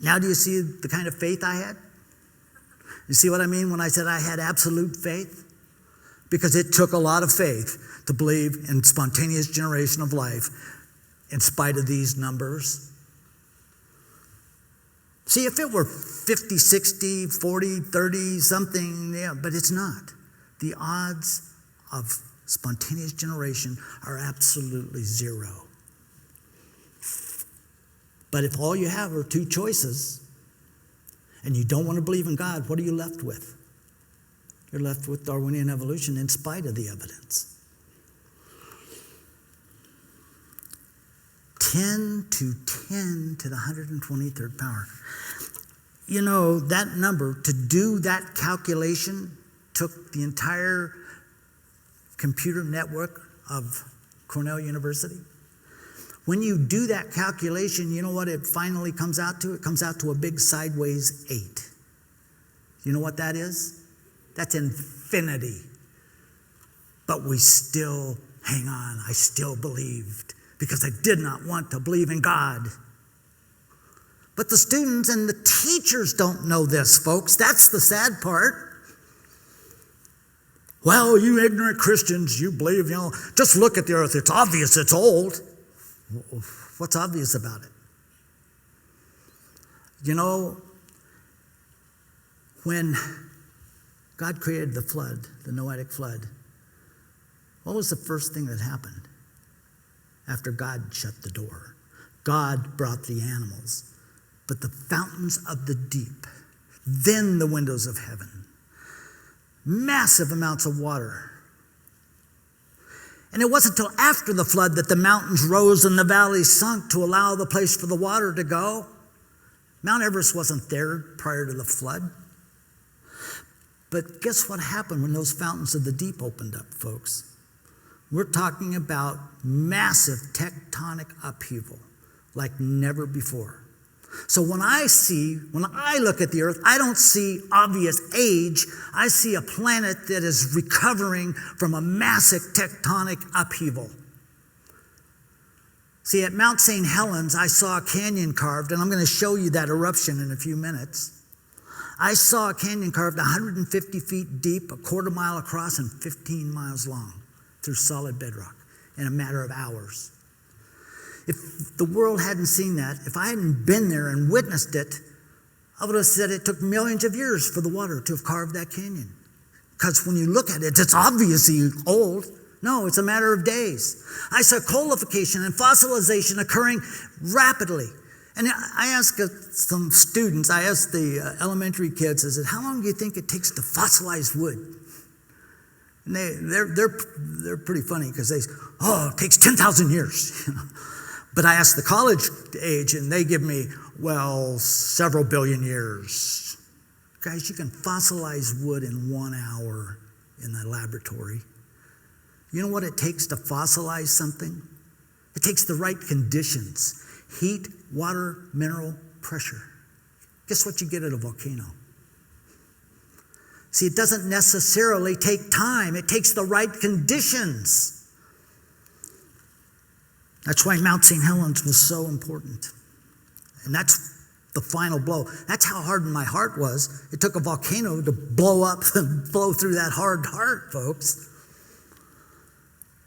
Now do you see the kind of faith I had? You see what I mean when I said I had absolute faith? Because it took a lot of faith to believe in spontaneous generation of life in spite of these numbers. See, if it were 50, 60, 40, 30, something, yeah, but it's not. The odds of spontaneous generation are absolutely zero. But if all you have are two choices, and you don't want to believe in God, what are you left with? You're left with Darwinian evolution in spite of the evidence. 10 to 10 to the 123rd power. You know, that number, to do that calculation, took the entire computer network of Cornell University. When you do that calculation, you know what it finally comes out to? It comes out to a big sideways 8. You know what that is? That's infinity. But we still hang on. I still believed because I did not want to believe in God. But the students and the teachers don't know this, folks. That's the sad part. Well, you ignorant Christians, you believe, just look at the earth. It's obvious it's old. What's obvious about it? You know, when God created the flood, the Noahic flood, what was the first thing that happened after God shut the door? God brought the animals, but the fountains of the deep, then the windows of heaven, massive amounts of water. And it wasn't until after the flood that the mountains rose and the valleys sunk to allow the place for the water to go. Mount Everest wasn't there prior to the flood. But guess what happened when those fountains of the deep opened up, folks? We're talking about massive tectonic upheaval like never before. So when I look at the earth, I don't see obvious age. I see a planet that is recovering from a massive tectonic upheaval. See, at Mount St. Helens, I saw a canyon carved, and I'm going to show you that eruption in a few minutes. I saw a canyon carved 150 feet deep, a quarter mile across, and 15 miles long through solid bedrock in a matter of hours. If the world hadn't seen that, if I hadn't been there and witnessed it, I would have said it took millions of years for the water to have carved that canyon. Because when you look at it, it's obviously old. No, it's a matter of days. I saw coalification and fossilization occurring rapidly. And I asked some students, I asked the elementary kids, I said, how long do you think it takes to fossilize wood? And they're pretty funny because they say, it takes 10,000 years. But I asked the college age, and they give me, several billion years. Guys, you can fossilize wood in 1 hour in the laboratory. You know what it takes to fossilize something? It takes the right conditions. Heat, water, mineral, pressure. Guess what you get at a volcano? See, it doesn't necessarily take time. It takes the right conditions. That's why Mount St. Helens was so important. And that's the final blow. That's how hardened my heart was. It took a volcano to blow up and blow through that hard heart, folks.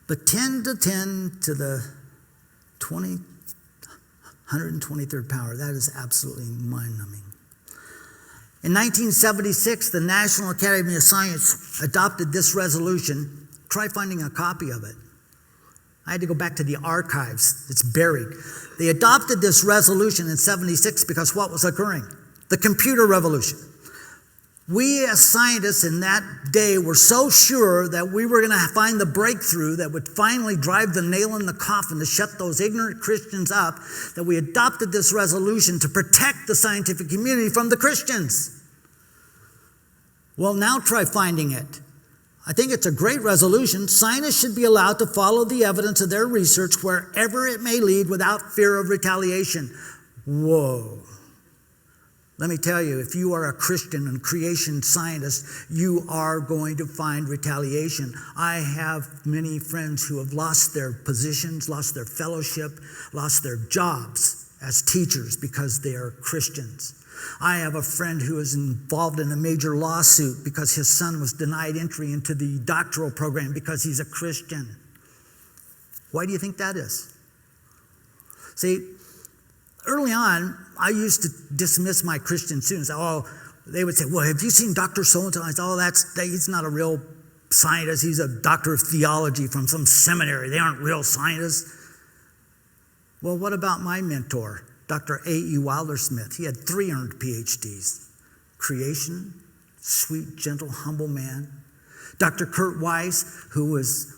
But 10 to 10 to the 123rd power, that is absolutely mind-numbing. In 1976, the National Academy of Science adopted this resolution. Try finding a copy of it. I had to go back to the archives. It's buried. They adopted this resolution in 76 because what was occurring? The computer revolution. We as scientists in that day were so sure that we were going to find the breakthrough that would finally drive the nail in the coffin to shut those ignorant Christians up, that we adopted this resolution to protect the scientific community from the Christians. Well, now try finding it. I think it's a great resolution. Scientists should be allowed to follow the evidence of their research wherever it may lead without fear of retaliation. Whoa. Let me tell you, if you are a Christian and creation scientist, you are going to find retaliation. I have many friends who have lost their positions, lost their fellowship, lost their jobs as teachers because they are Christians. I have a friend who is involved in a major lawsuit because his son was denied entry into the doctoral program because he's a Christian. Why do you think that is? See, early on, I used to dismiss my Christian students. Oh, they would say, well, have you seen Dr. So-and-so? I said, oh, he's not a real scientist. He's a doctor of theology from some seminary. They aren't real scientists. Well, what about my mentor, Dr. A.E. Wilder-Smith? He had 3 earned Ph.D s. Creation, sweet, gentle, humble man. Dr. Kurt Weiss, who was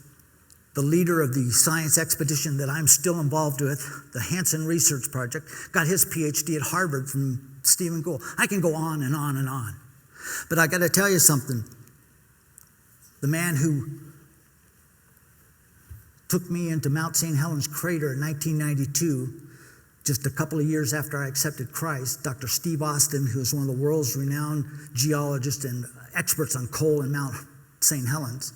the leader of the science expedition that I'm still involved with, the Hansen Research Project, got his PhD at Harvard from Stephen Gould. I can go on and on and on. But I got to tell you something. The man who took me into Mount St. Helens crater in 1992, just a couple of years after I accepted Christ, Dr. Steve Austin, who is one of the world's renowned geologists and experts on coal in Mount St. Helens,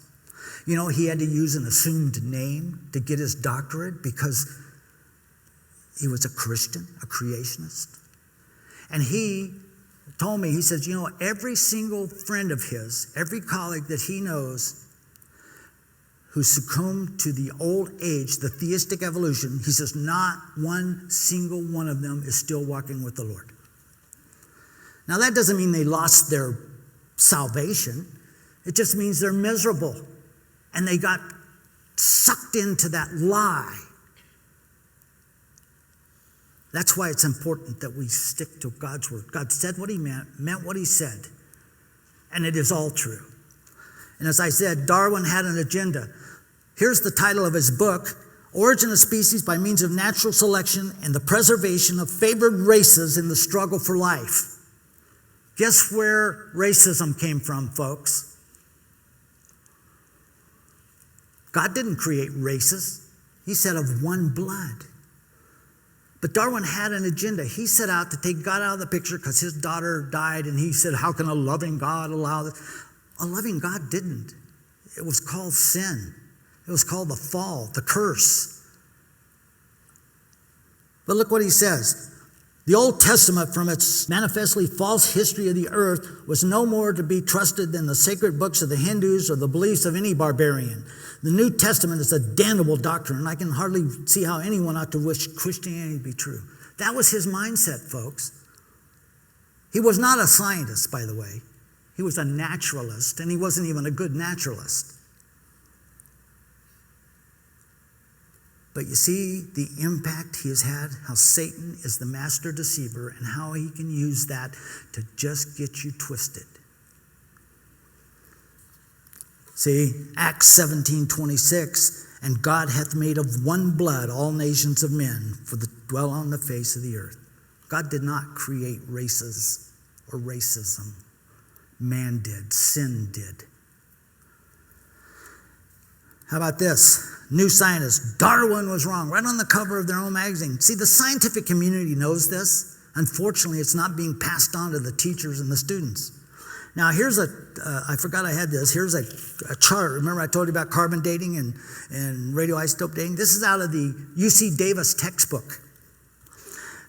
you know, he had to use an assumed name to get his doctorate because he was a Christian, a creationist. And he told me, he says, you know, every single friend of his, every colleague that he knows who succumbed to the old age, the theistic evolution, he says, not one single one of them is still walking with the Lord. Now, that doesn't mean they lost their salvation. It just means they're miserable. And they got sucked into that lie. That's why it's important that we stick to God's word. God said what he meant what he said. And it is all true. And as I said, Darwin had an agenda. Here's the title of his book, Origin of Species by Means of Natural Selection and the Preservation of Favored Races in the Struggle for Life. Guess where racism came from, folks? God didn't create races. He said of one blood. But Darwin had an agenda. He set out to take God out of the picture because his daughter died, and he said, how can a loving God allow this? A loving God didn't. It was called sin. It was called the fall, the curse. But look what he says. The Old Testament, from its manifestly false history of the earth, was no more to be trusted than the sacred books of the Hindus or the beliefs of any barbarian. The New Testament is a damnable doctrine, and I can hardly see how anyone ought to wish Christianity to be true. That was his mindset, folks. He was not a scientist, by the way. He was a naturalist, and he wasn't even a good naturalist. But you see the impact he has had, how Satan is the master deceiver, and how he can use that to just get you twisted. See, Acts 17:26, and God hath made of one blood all nations of men for to dwell on the face of the earth. God did not create races or racism. Man did. Sin did. How about this? New Scientist. Darwin was wrong. Right on the cover of their own magazine. See, the scientific community knows this. Unfortunately, it's not being passed on to the teachers and the students. Now, here's I forgot I had this. Here's a chart. Remember I told you about carbon dating and radioisotope dating? This is out of the UC Davis textbook.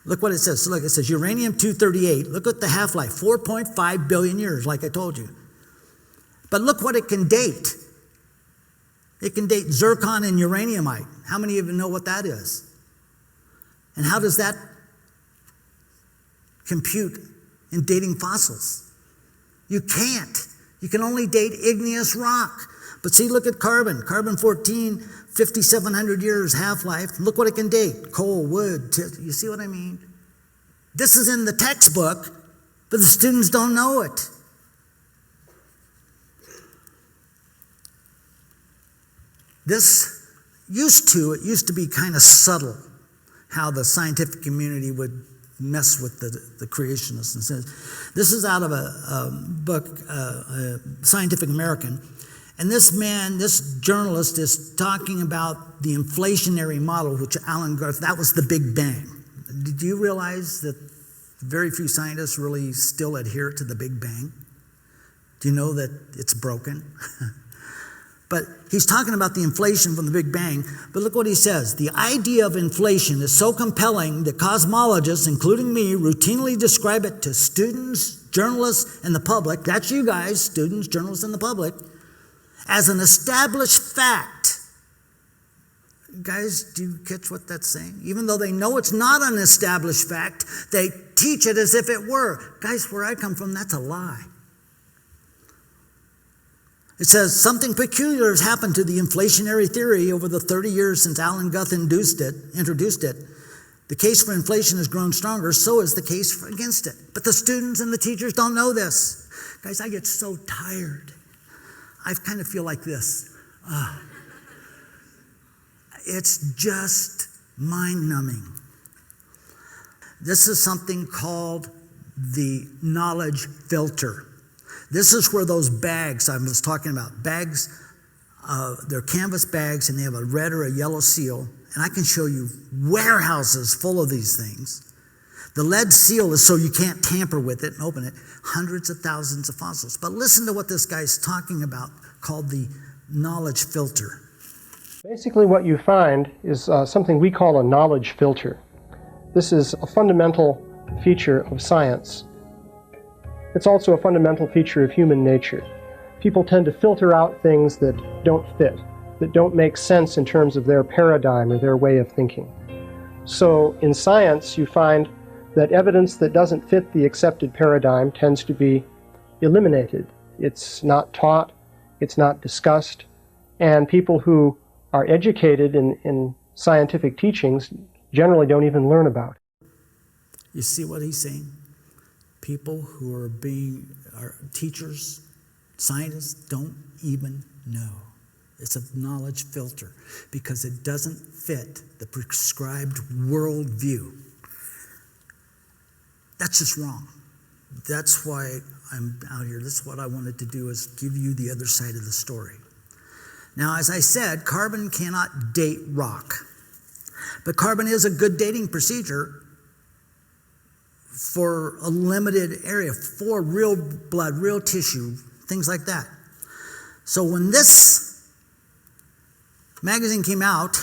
Look what it says. So look, it says uranium-238. Look at the half-life, 4.5 billion years, like I told you. But look what it can date. It can date zircon and uraniumite. How many of you know what that is? And how does that compute in dating fossils? You can't. You can only date igneous rock. But see, look at carbon. Carbon-14, 5,700 years half-life. Look what it can date. Coal, wood. You see what I mean? This is in the textbook, but the students don't know it. This used to be kind of subtle, how the scientific community would mess with the creationists. And says, this is out of a book, Scientific American. And this man, this journalist is talking about the inflationary model, which Alan Garth, that was the Big Bang. Did you realize that very few scientists really still adhere to the Big Bang? Do you know that it's broken? But he's talking about the inflation from the Big Bang. But look what he says. The idea of inflation is so compelling that cosmologists, including me, routinely describe it to students, journalists, and the public. That's you guys, students, journalists, and the public, as an established fact. Guys, do you catch what that's saying? Even though they know it's not an established fact, they teach it as if it were. Guys, where I come from, that's a lie. It says, something peculiar has happened to the inflationary theory over the 30 years since Alan Guth introduced it. The case for inflation has grown stronger, so is the case against it. But the students and the teachers don't know this. Guys, I get so tired. I kind of feel like this. It's just mind-numbing. This is something called the knowledge filter. This is where those bags I was talking about, bags, they're canvas bags and they have a red or a yellow seal. And I can show you warehouses full of these things. The lead seal is so you can't tamper with it and open it. Hundreds of thousands of fossils. But listen to what this guy's talking about, called the knowledge filter. Basically what you find is something we call a knowledge filter. This is a fundamental feature of science. It's also a fundamental feature of human nature. People tend to filter out things that don't fit, that don't make sense in terms of their paradigm or their way of thinking. So in science, you find that evidence that doesn't fit the accepted paradigm tends to be eliminated. It's not taught, it's not discussed, and people who are educated in scientific teachings generally don't even learn about it. You see what he's saying? People who are teachers, scientists, don't even know. It's a knowledge filter because it doesn't fit the prescribed worldview. That's just wrong. That's why I'm out here. This is what I wanted to do, is give you the other side of the story. Now, as I said, carbon cannot date rock. But carbon is a good dating procedure for a limited area, for real blood, real tissue, things like that. So when this magazine came out,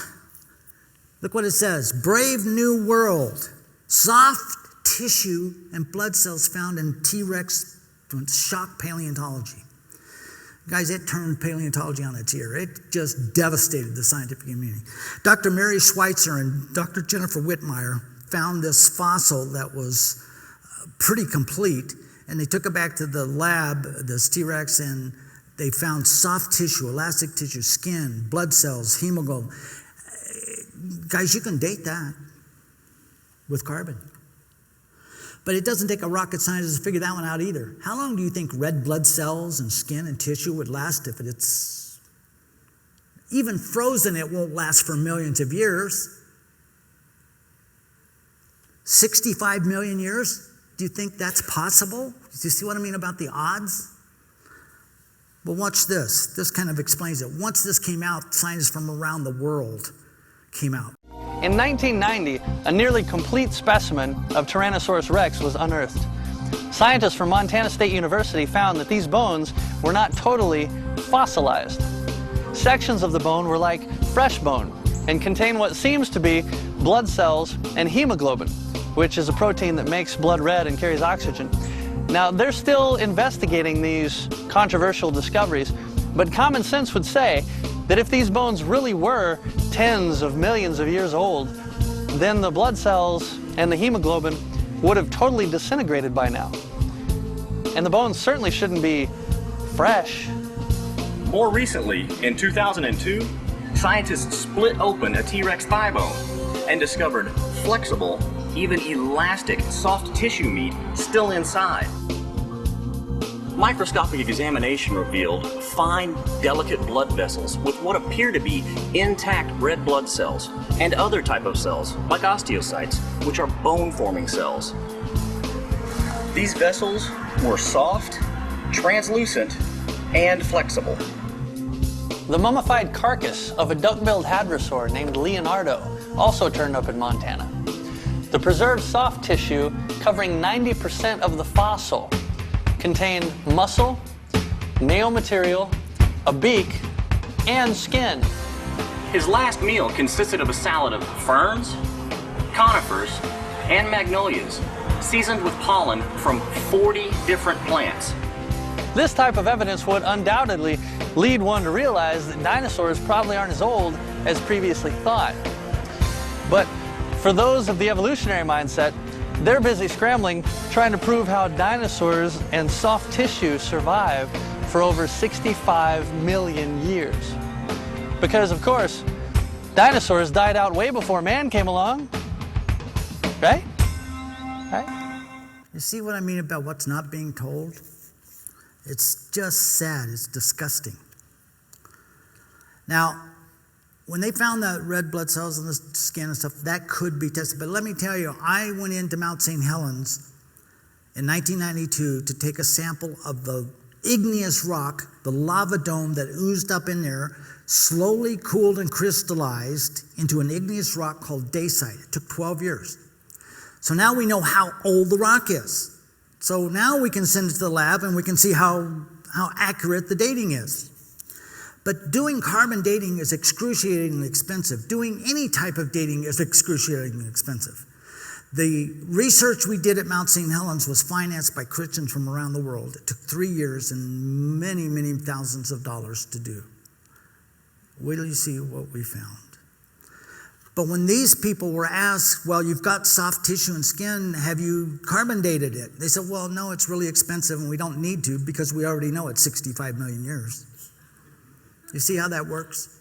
look what it says. Brave New World. Soft tissue and blood cells found in T-Rex shock paleontology. Guys, it turned paleontology on its ear. It just devastated the scientific community. Dr. Mary Schweitzer and Dr. Jennifer Whitmire found this fossil that was pretty complete, and they took it back to the lab, this T-Rex, and they found soft tissue, elastic tissue, skin, blood cells, hemoglobin. Guys, you can date that with carbon. But it doesn't take a rocket scientist to figure that one out either. How long do you think red blood cells and skin and tissue would last if it's even frozen? It won't last for millions of years. 65 million years? Do you think that's possible? Do you see what I mean about the odds? Well, watch this. This kind of explains it. Once this came out, scientists from around the world came out. In 1990, a nearly complete specimen of Tyrannosaurus rex was unearthed. Scientists from Montana State University found that these bones were not totally fossilized. Sections of the bone were like fresh bone and contain what seems to be blood cells and hemoglobin, which is a protein that makes blood red and carries oxygen. Now, they're still investigating these controversial discoveries, but common sense would say that if these bones really were tens of millions of years old, then the blood cells and the hemoglobin would have totally disintegrated by now. And the bones certainly shouldn't be fresh. More recently, in 2002, scientists split open a T-Rex thigh bone and discovered flexible, even elastic, soft tissue meat still inside. Microscopic examination revealed fine, delicate blood vessels with what appear to be intact red blood cells and other type of cells, like osteocytes, which are bone-forming cells. These vessels were soft, translucent, and flexible. The mummified carcass of a duck-billed hadrosaur named Leonardo also turned up in Montana. The preserved soft tissue, covering 90% of the fossil, contained muscle, nail material, a beak, and skin. His last meal consisted of a salad of ferns, conifers, and magnolias, seasoned with pollen from 40 different plants. This type of evidence would undoubtedly lead one to realize that dinosaurs probably aren't as old as previously thought. But for those of the evolutionary mindset, they're busy scrambling trying to prove how dinosaurs and soft tissue survived for over 65 million years. Because, of course, dinosaurs died out way before man came along, right? Right? You see what I mean about what's not being told? It's just sad. It's disgusting. Now, when they found the red blood cells in the skin and stuff, that could be tested. But let me tell you, I went into Mount St. Helens in 1992 to take a sample of the igneous rock, the lava dome that oozed up in there, slowly cooled and crystallized into an igneous rock called dacite. It took 12 years. So now we know how old the rock is. So now we can send it to the lab and we can see how accurate the dating is. But doing carbon dating is excruciatingly expensive. Doing any type of dating is excruciatingly expensive. The research we did at Mount St. Helens was financed by Christians from around the world. It took 3 years and many, many thousands of dollars to do. Wait till you see what we found. But when these people were asked, well, you've got soft tissue and skin, have you carbon dated it? They said, well, no, it's really expensive and we don't need to because we already know it's 65 million years. You see how that works?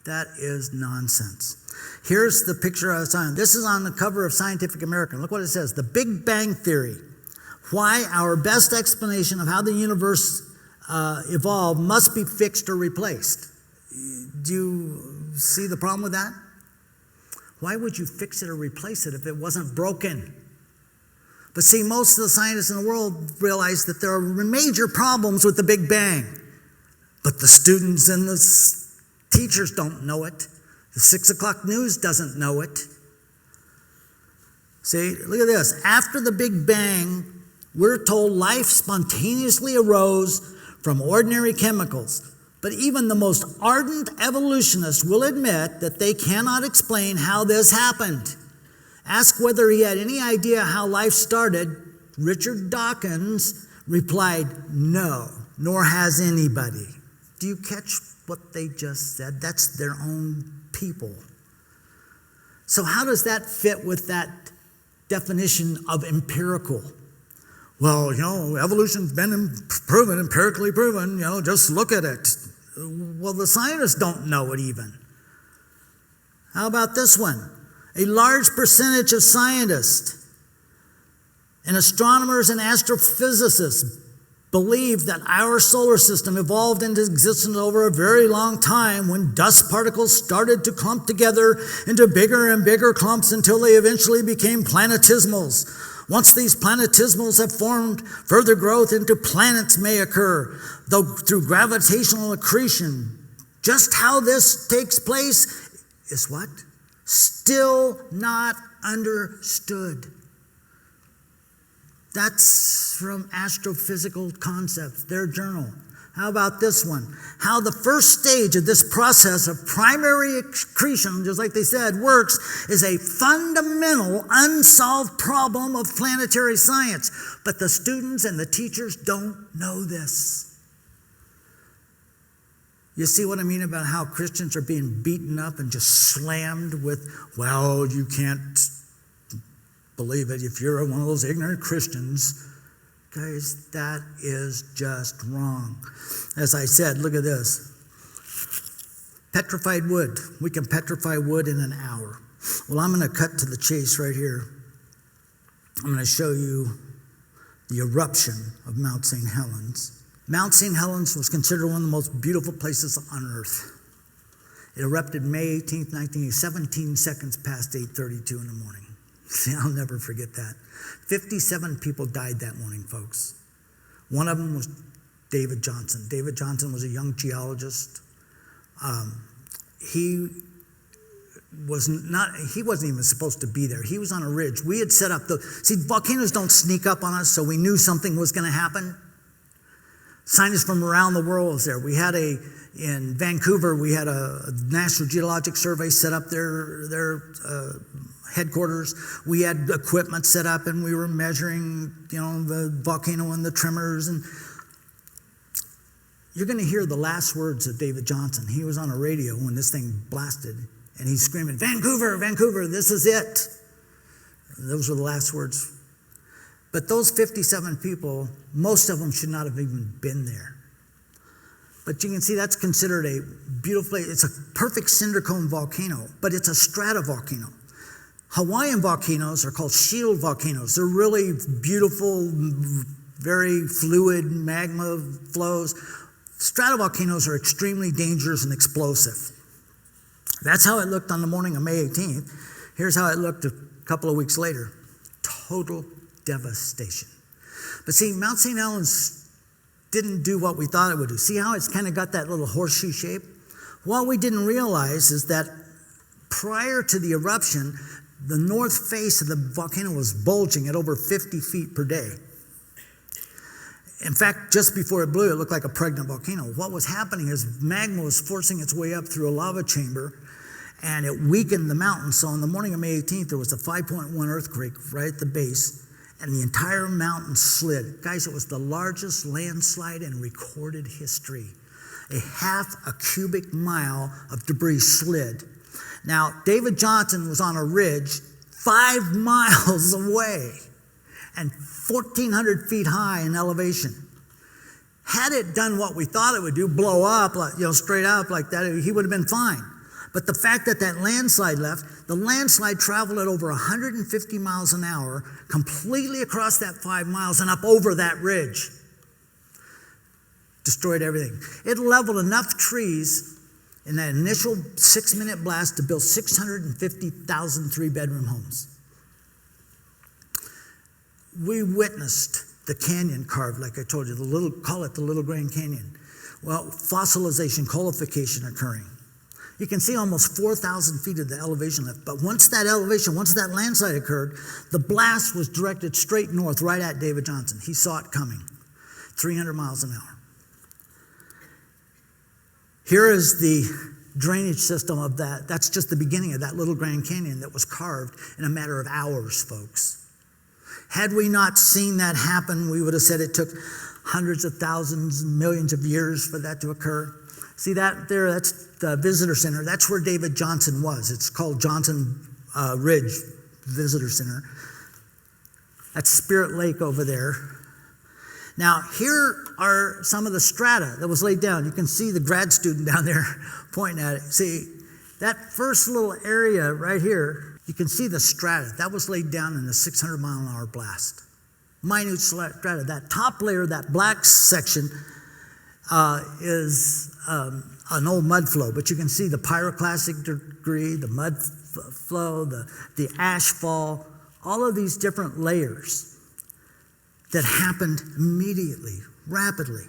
That is nonsense. Here's the picture I was on. This is on the cover of Scientific American. Look what it says. The Big Bang Theory. Why our best explanation of how the universe evolved must be fixed or replaced. Do you see the problem with that? Why would you fix it or replace it if it wasn't broken? But see, most of the scientists in the world realize that there are major problems with the Big Bang. But the students and the teachers don't know it. The 6 o'clock news doesn't know it. See, look at this. After the Big Bang, we're told life spontaneously arose from ordinary chemicals. But even the most ardent evolutionists will admit that they cannot explain how this happened. Asked whether he had any idea how life started, Richard Dawkins replied, no, nor has anybody. Do you catch what they just said? That's their own people. So how does that fit with that definition of empirical? Well, evolution's been proven, empirically proven, just look at it. Well, the scientists don't know it even. How about this one? A large percentage of scientists and astronomers and astrophysicists believe that our solar system evolved into existence over a very long time when dust particles started to clump together into bigger and bigger clumps until they eventually became planetesimals. Once these planetesimals have formed, further growth into planets may occur, though through gravitational accretion. Just how this takes place is what? Still not understood. That's from Astrophysical Concepts, their journal. How about this one? How the first stage of this process of primary accretion, just like they said, works is a fundamental unsolved problem of planetary science. But the students and the teachers don't know this. You see what I mean about how Christians are being beaten up and just slammed with, well, you can't believe it if you're one of those ignorant Christians. Guys, that is just wrong. As I said, look at this. Petrified wood. We can petrify wood in an hour. Well, I'm going to cut to the chase right here. I'm going to show you the eruption of Mount St. Helens. Mount St. Helens was considered one of the most beautiful places on earth. It erupted May 18th, 1980, 17 seconds past 8:32 in the morning. See, I'll never forget that. 57 people died that morning, folks. One of them was David Johnson. David Johnson was a young geologist. He he wasn't even supposed to be there. He was on a ridge. We had set up volcanoes don't sneak up on us, so we knew something was going to happen. Scientists from around the world was there. In Vancouver, we had a National Geologic Survey set up their headquarters. We had equipment set up, and we were measuring, the volcano and the tremors. And you're going to hear the last words of David Johnson. He was on a radio when this thing blasted, and he's screaming, "Vancouver, Vancouver, this is it." Those were the last words. But those 57 people, most of them should not have even been there. But you can see that's considered a beautiful place. It's a perfect cinder cone volcano, but it's a stratovolcano. Hawaiian volcanoes are called shield volcanoes. They're really beautiful, very fluid magma flows. Stratovolcanoes are extremely dangerous and explosive. That's how it looked on the morning of May 18th. Here's how it looked a couple of weeks later. Total devastation. But see, Mount St. Helens didn't do what we thought it would do. See how it's kind of got that little horseshoe shape? What we didn't realize is that prior to the eruption, the north face of the volcano was bulging at over 50 feet per day. In fact, just before it blew, it looked like a pregnant volcano. What was happening is magma was forcing its way up through a lava chamber, and it weakened the mountain. So on the morning of May 18th, there was a 5.1 earthquake right at the base, and the entire mountain slid. Guys, it was the largest landslide in recorded history. A half a cubic mile of debris slid. Now, David Johnson was on a ridge 5 miles away and 1,400 feet high in elevation. Had it done what we thought it would do, blow up, straight up like that, he would have been fine. But the fact that landslide left, the landslide traveled at over 150 miles an hour, completely across that 5 miles and up over that ridge. Destroyed everything. It leveled enough trees in that initial 6-minute blast to build 650,000 three-bedroom homes. We witnessed the canyon carved, like I told you, call it the Little Grand Canyon. Well, fossilization, coalification occurring. You can see almost 4,000 feet of the elevation left. But once that landslide occurred, the blast was directed straight north, right at David Johnson. He saw it coming, 300 miles an hour. Here is the drainage system of that. That's just the beginning of that Little Grand Canyon that was carved in a matter of hours, folks. Had we not seen that happen, we would have said it took hundreds of thousands, millions of years for that to occur. See that there? That's the visitor center. That's where David Johnson was. It's called Johnson Ridge Visitor Center. That's Spirit Lake over there. Now, here are some of the strata that was laid down. You can see the grad student down there pointing at it. See, that first little area right here, you can see the strata. That was laid down in the 600-mile-an-hour blast. Minute strata. That top layer, that black section, is an old mud flow, but you can see the pyroclastic degree, the mud flow, the ash fall, all of these different layers that happened immediately, rapidly.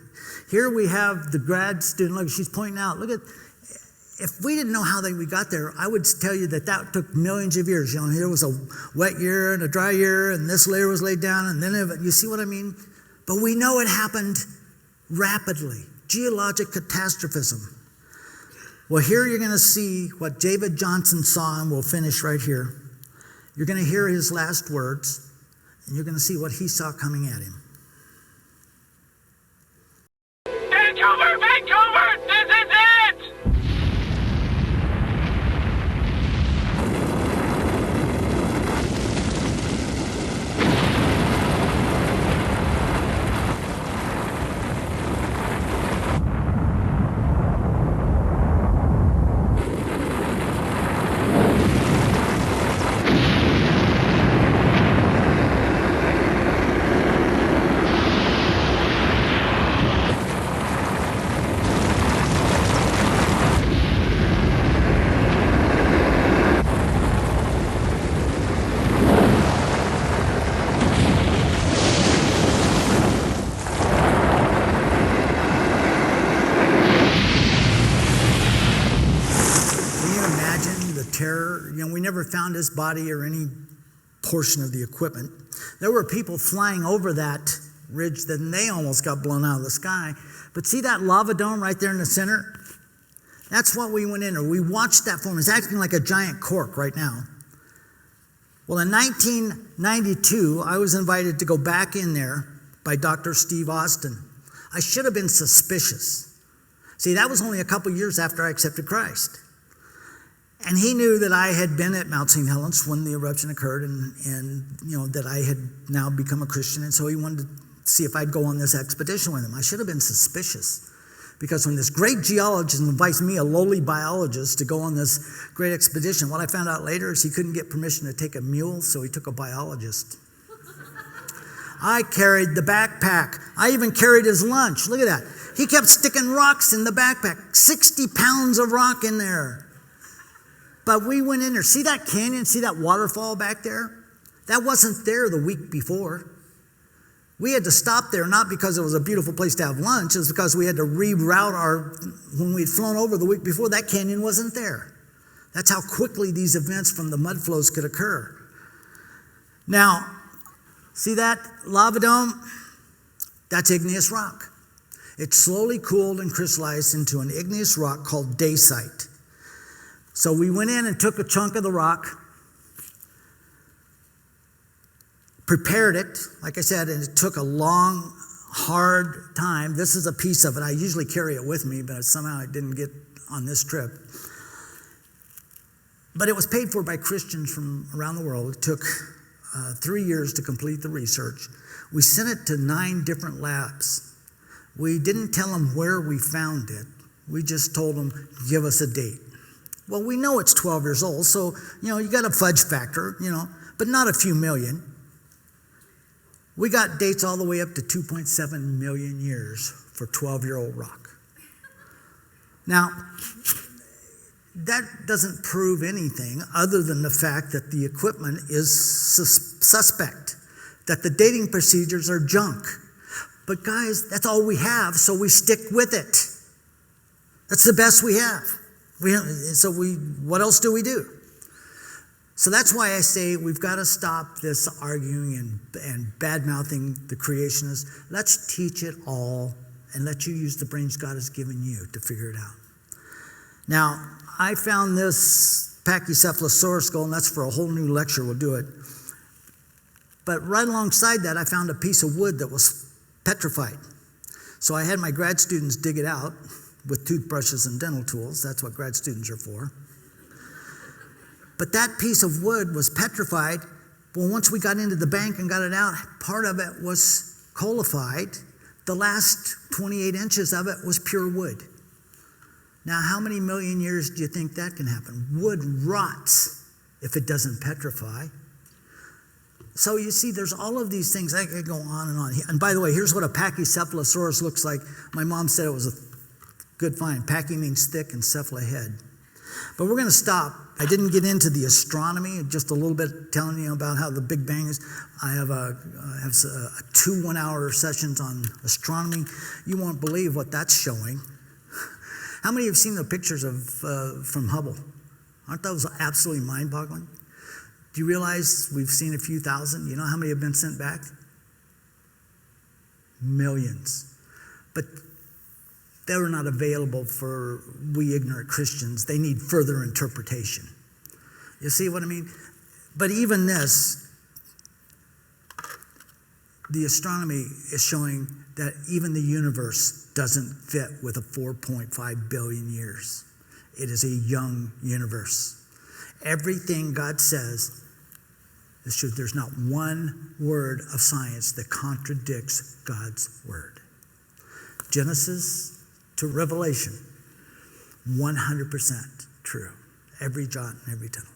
Here we have the grad student, look, she's pointing out, look at, if we didn't know how we got there, I would tell you that took millions of years. Here was a wet year and a dry year, and this layer was laid down, and then, you see what I mean? But we know it happened rapidly. Geologic catastrophism. Well, here you're going to see what David Johnson saw, and we'll finish right here. You're going to hear his last words, and you're going to see what he saw coming at him. Vancouver! Vancouver! This is it! never found his body or any portion of the equipment. There were people flying over that ridge, then they almost got blown out of the sky. But see that lava dome right there in the center? That's what we went in there. We watched that form. It's acting like a giant cork right now. Well, in 1992, I was invited to go back in there by Dr. Steve Austin. I should have been suspicious. See, that was only a couple years after I accepted Christ. And he knew that I had been at Mount St. Helens when the eruption occurred and that I had now become a Christian. And so he wanted to see if I'd go on this expedition with him. I should have been suspicious. Because when this great geologist invites me, a lowly biologist, to go on this great expedition, what I found out later is he couldn't get permission to take a mule, so he took a biologist. I carried the backpack. I even carried his lunch. Look at that. He kept sticking rocks in the backpack. 60 pounds of rock in there. But we went in there. See that canyon? See that waterfall back there? That wasn't there the week before. We had to stop there, not because it was a beautiful place to have lunch. It was because we had to reroute when we'd flown over the week before, that canyon wasn't there. That's how quickly these events from the mud flows could occur. Now, see that lava dome? That's igneous rock. It slowly cooled and crystallized into an igneous rock called dacite. So we went in and took a chunk of the rock, prepared it, like I said, and it took a long, hard time. This is a piece of it. I usually carry it with me, but somehow I didn't get on this trip. But it was paid for by Christians from around the world. It took 3 years to complete the research. We sent it to 9 different labs. We didn't tell them where we found it. We just told them, give us a date. Well, we know it's 12 years old, so, you got a fudge factor, but not a few million. We got dates all the way up to 2.7 million years for 12-year-old rock. Now, that doesn't prove anything other than the fact that the equipment is suspect, that the dating procedures are junk. But guys, that's all we have, so we stick with it. That's the best we have. What else do we do? So that's why I say we've got to stop this arguing and bad-mouthing the creationists. Let's teach it all and let you use the brains God has given you to figure it out. Now, I found this Pachycephalosaurus skull, and that's for a whole new lecture. We'll do it. But right alongside that, I found a piece of wood that was petrified. So I had my grad students dig it out with toothbrushes and dental tools. That's what grad students are for. But that piece of wood was petrified. Well, once we got into the bank and got it out, part of it was colified. The last 28 inches of it was pure wood. Now, how many million years do you think that can happen? Wood rots if it doesn't petrify. So you see, there's all of these things. I could go on and on. And by the way, here's what a Pachycephalosaurus looks like. My mom said it was a good find. Pachy means thick and cephala head. But we're going to stop. I didn't get into the astronomy, just a little bit telling you about how the Big Bang is. I have 2 one-hour sessions on astronomy. You won't believe what that's showing. How many have seen the pictures from Hubble? Aren't those absolutely mind-boggling? Do you realize we've seen a few thousand? You know how many have been sent back? Millions. But they're not available for we ignorant Christians. They need further interpretation. You see what I mean? But even this, the astronomy is showing that even the universe doesn't fit with a 4.5 billion years. It is a young universe. Everything God says is true. There's not one word of science that contradicts God's word. Genesis to Revelation, 100% true. Every jot and every tittle.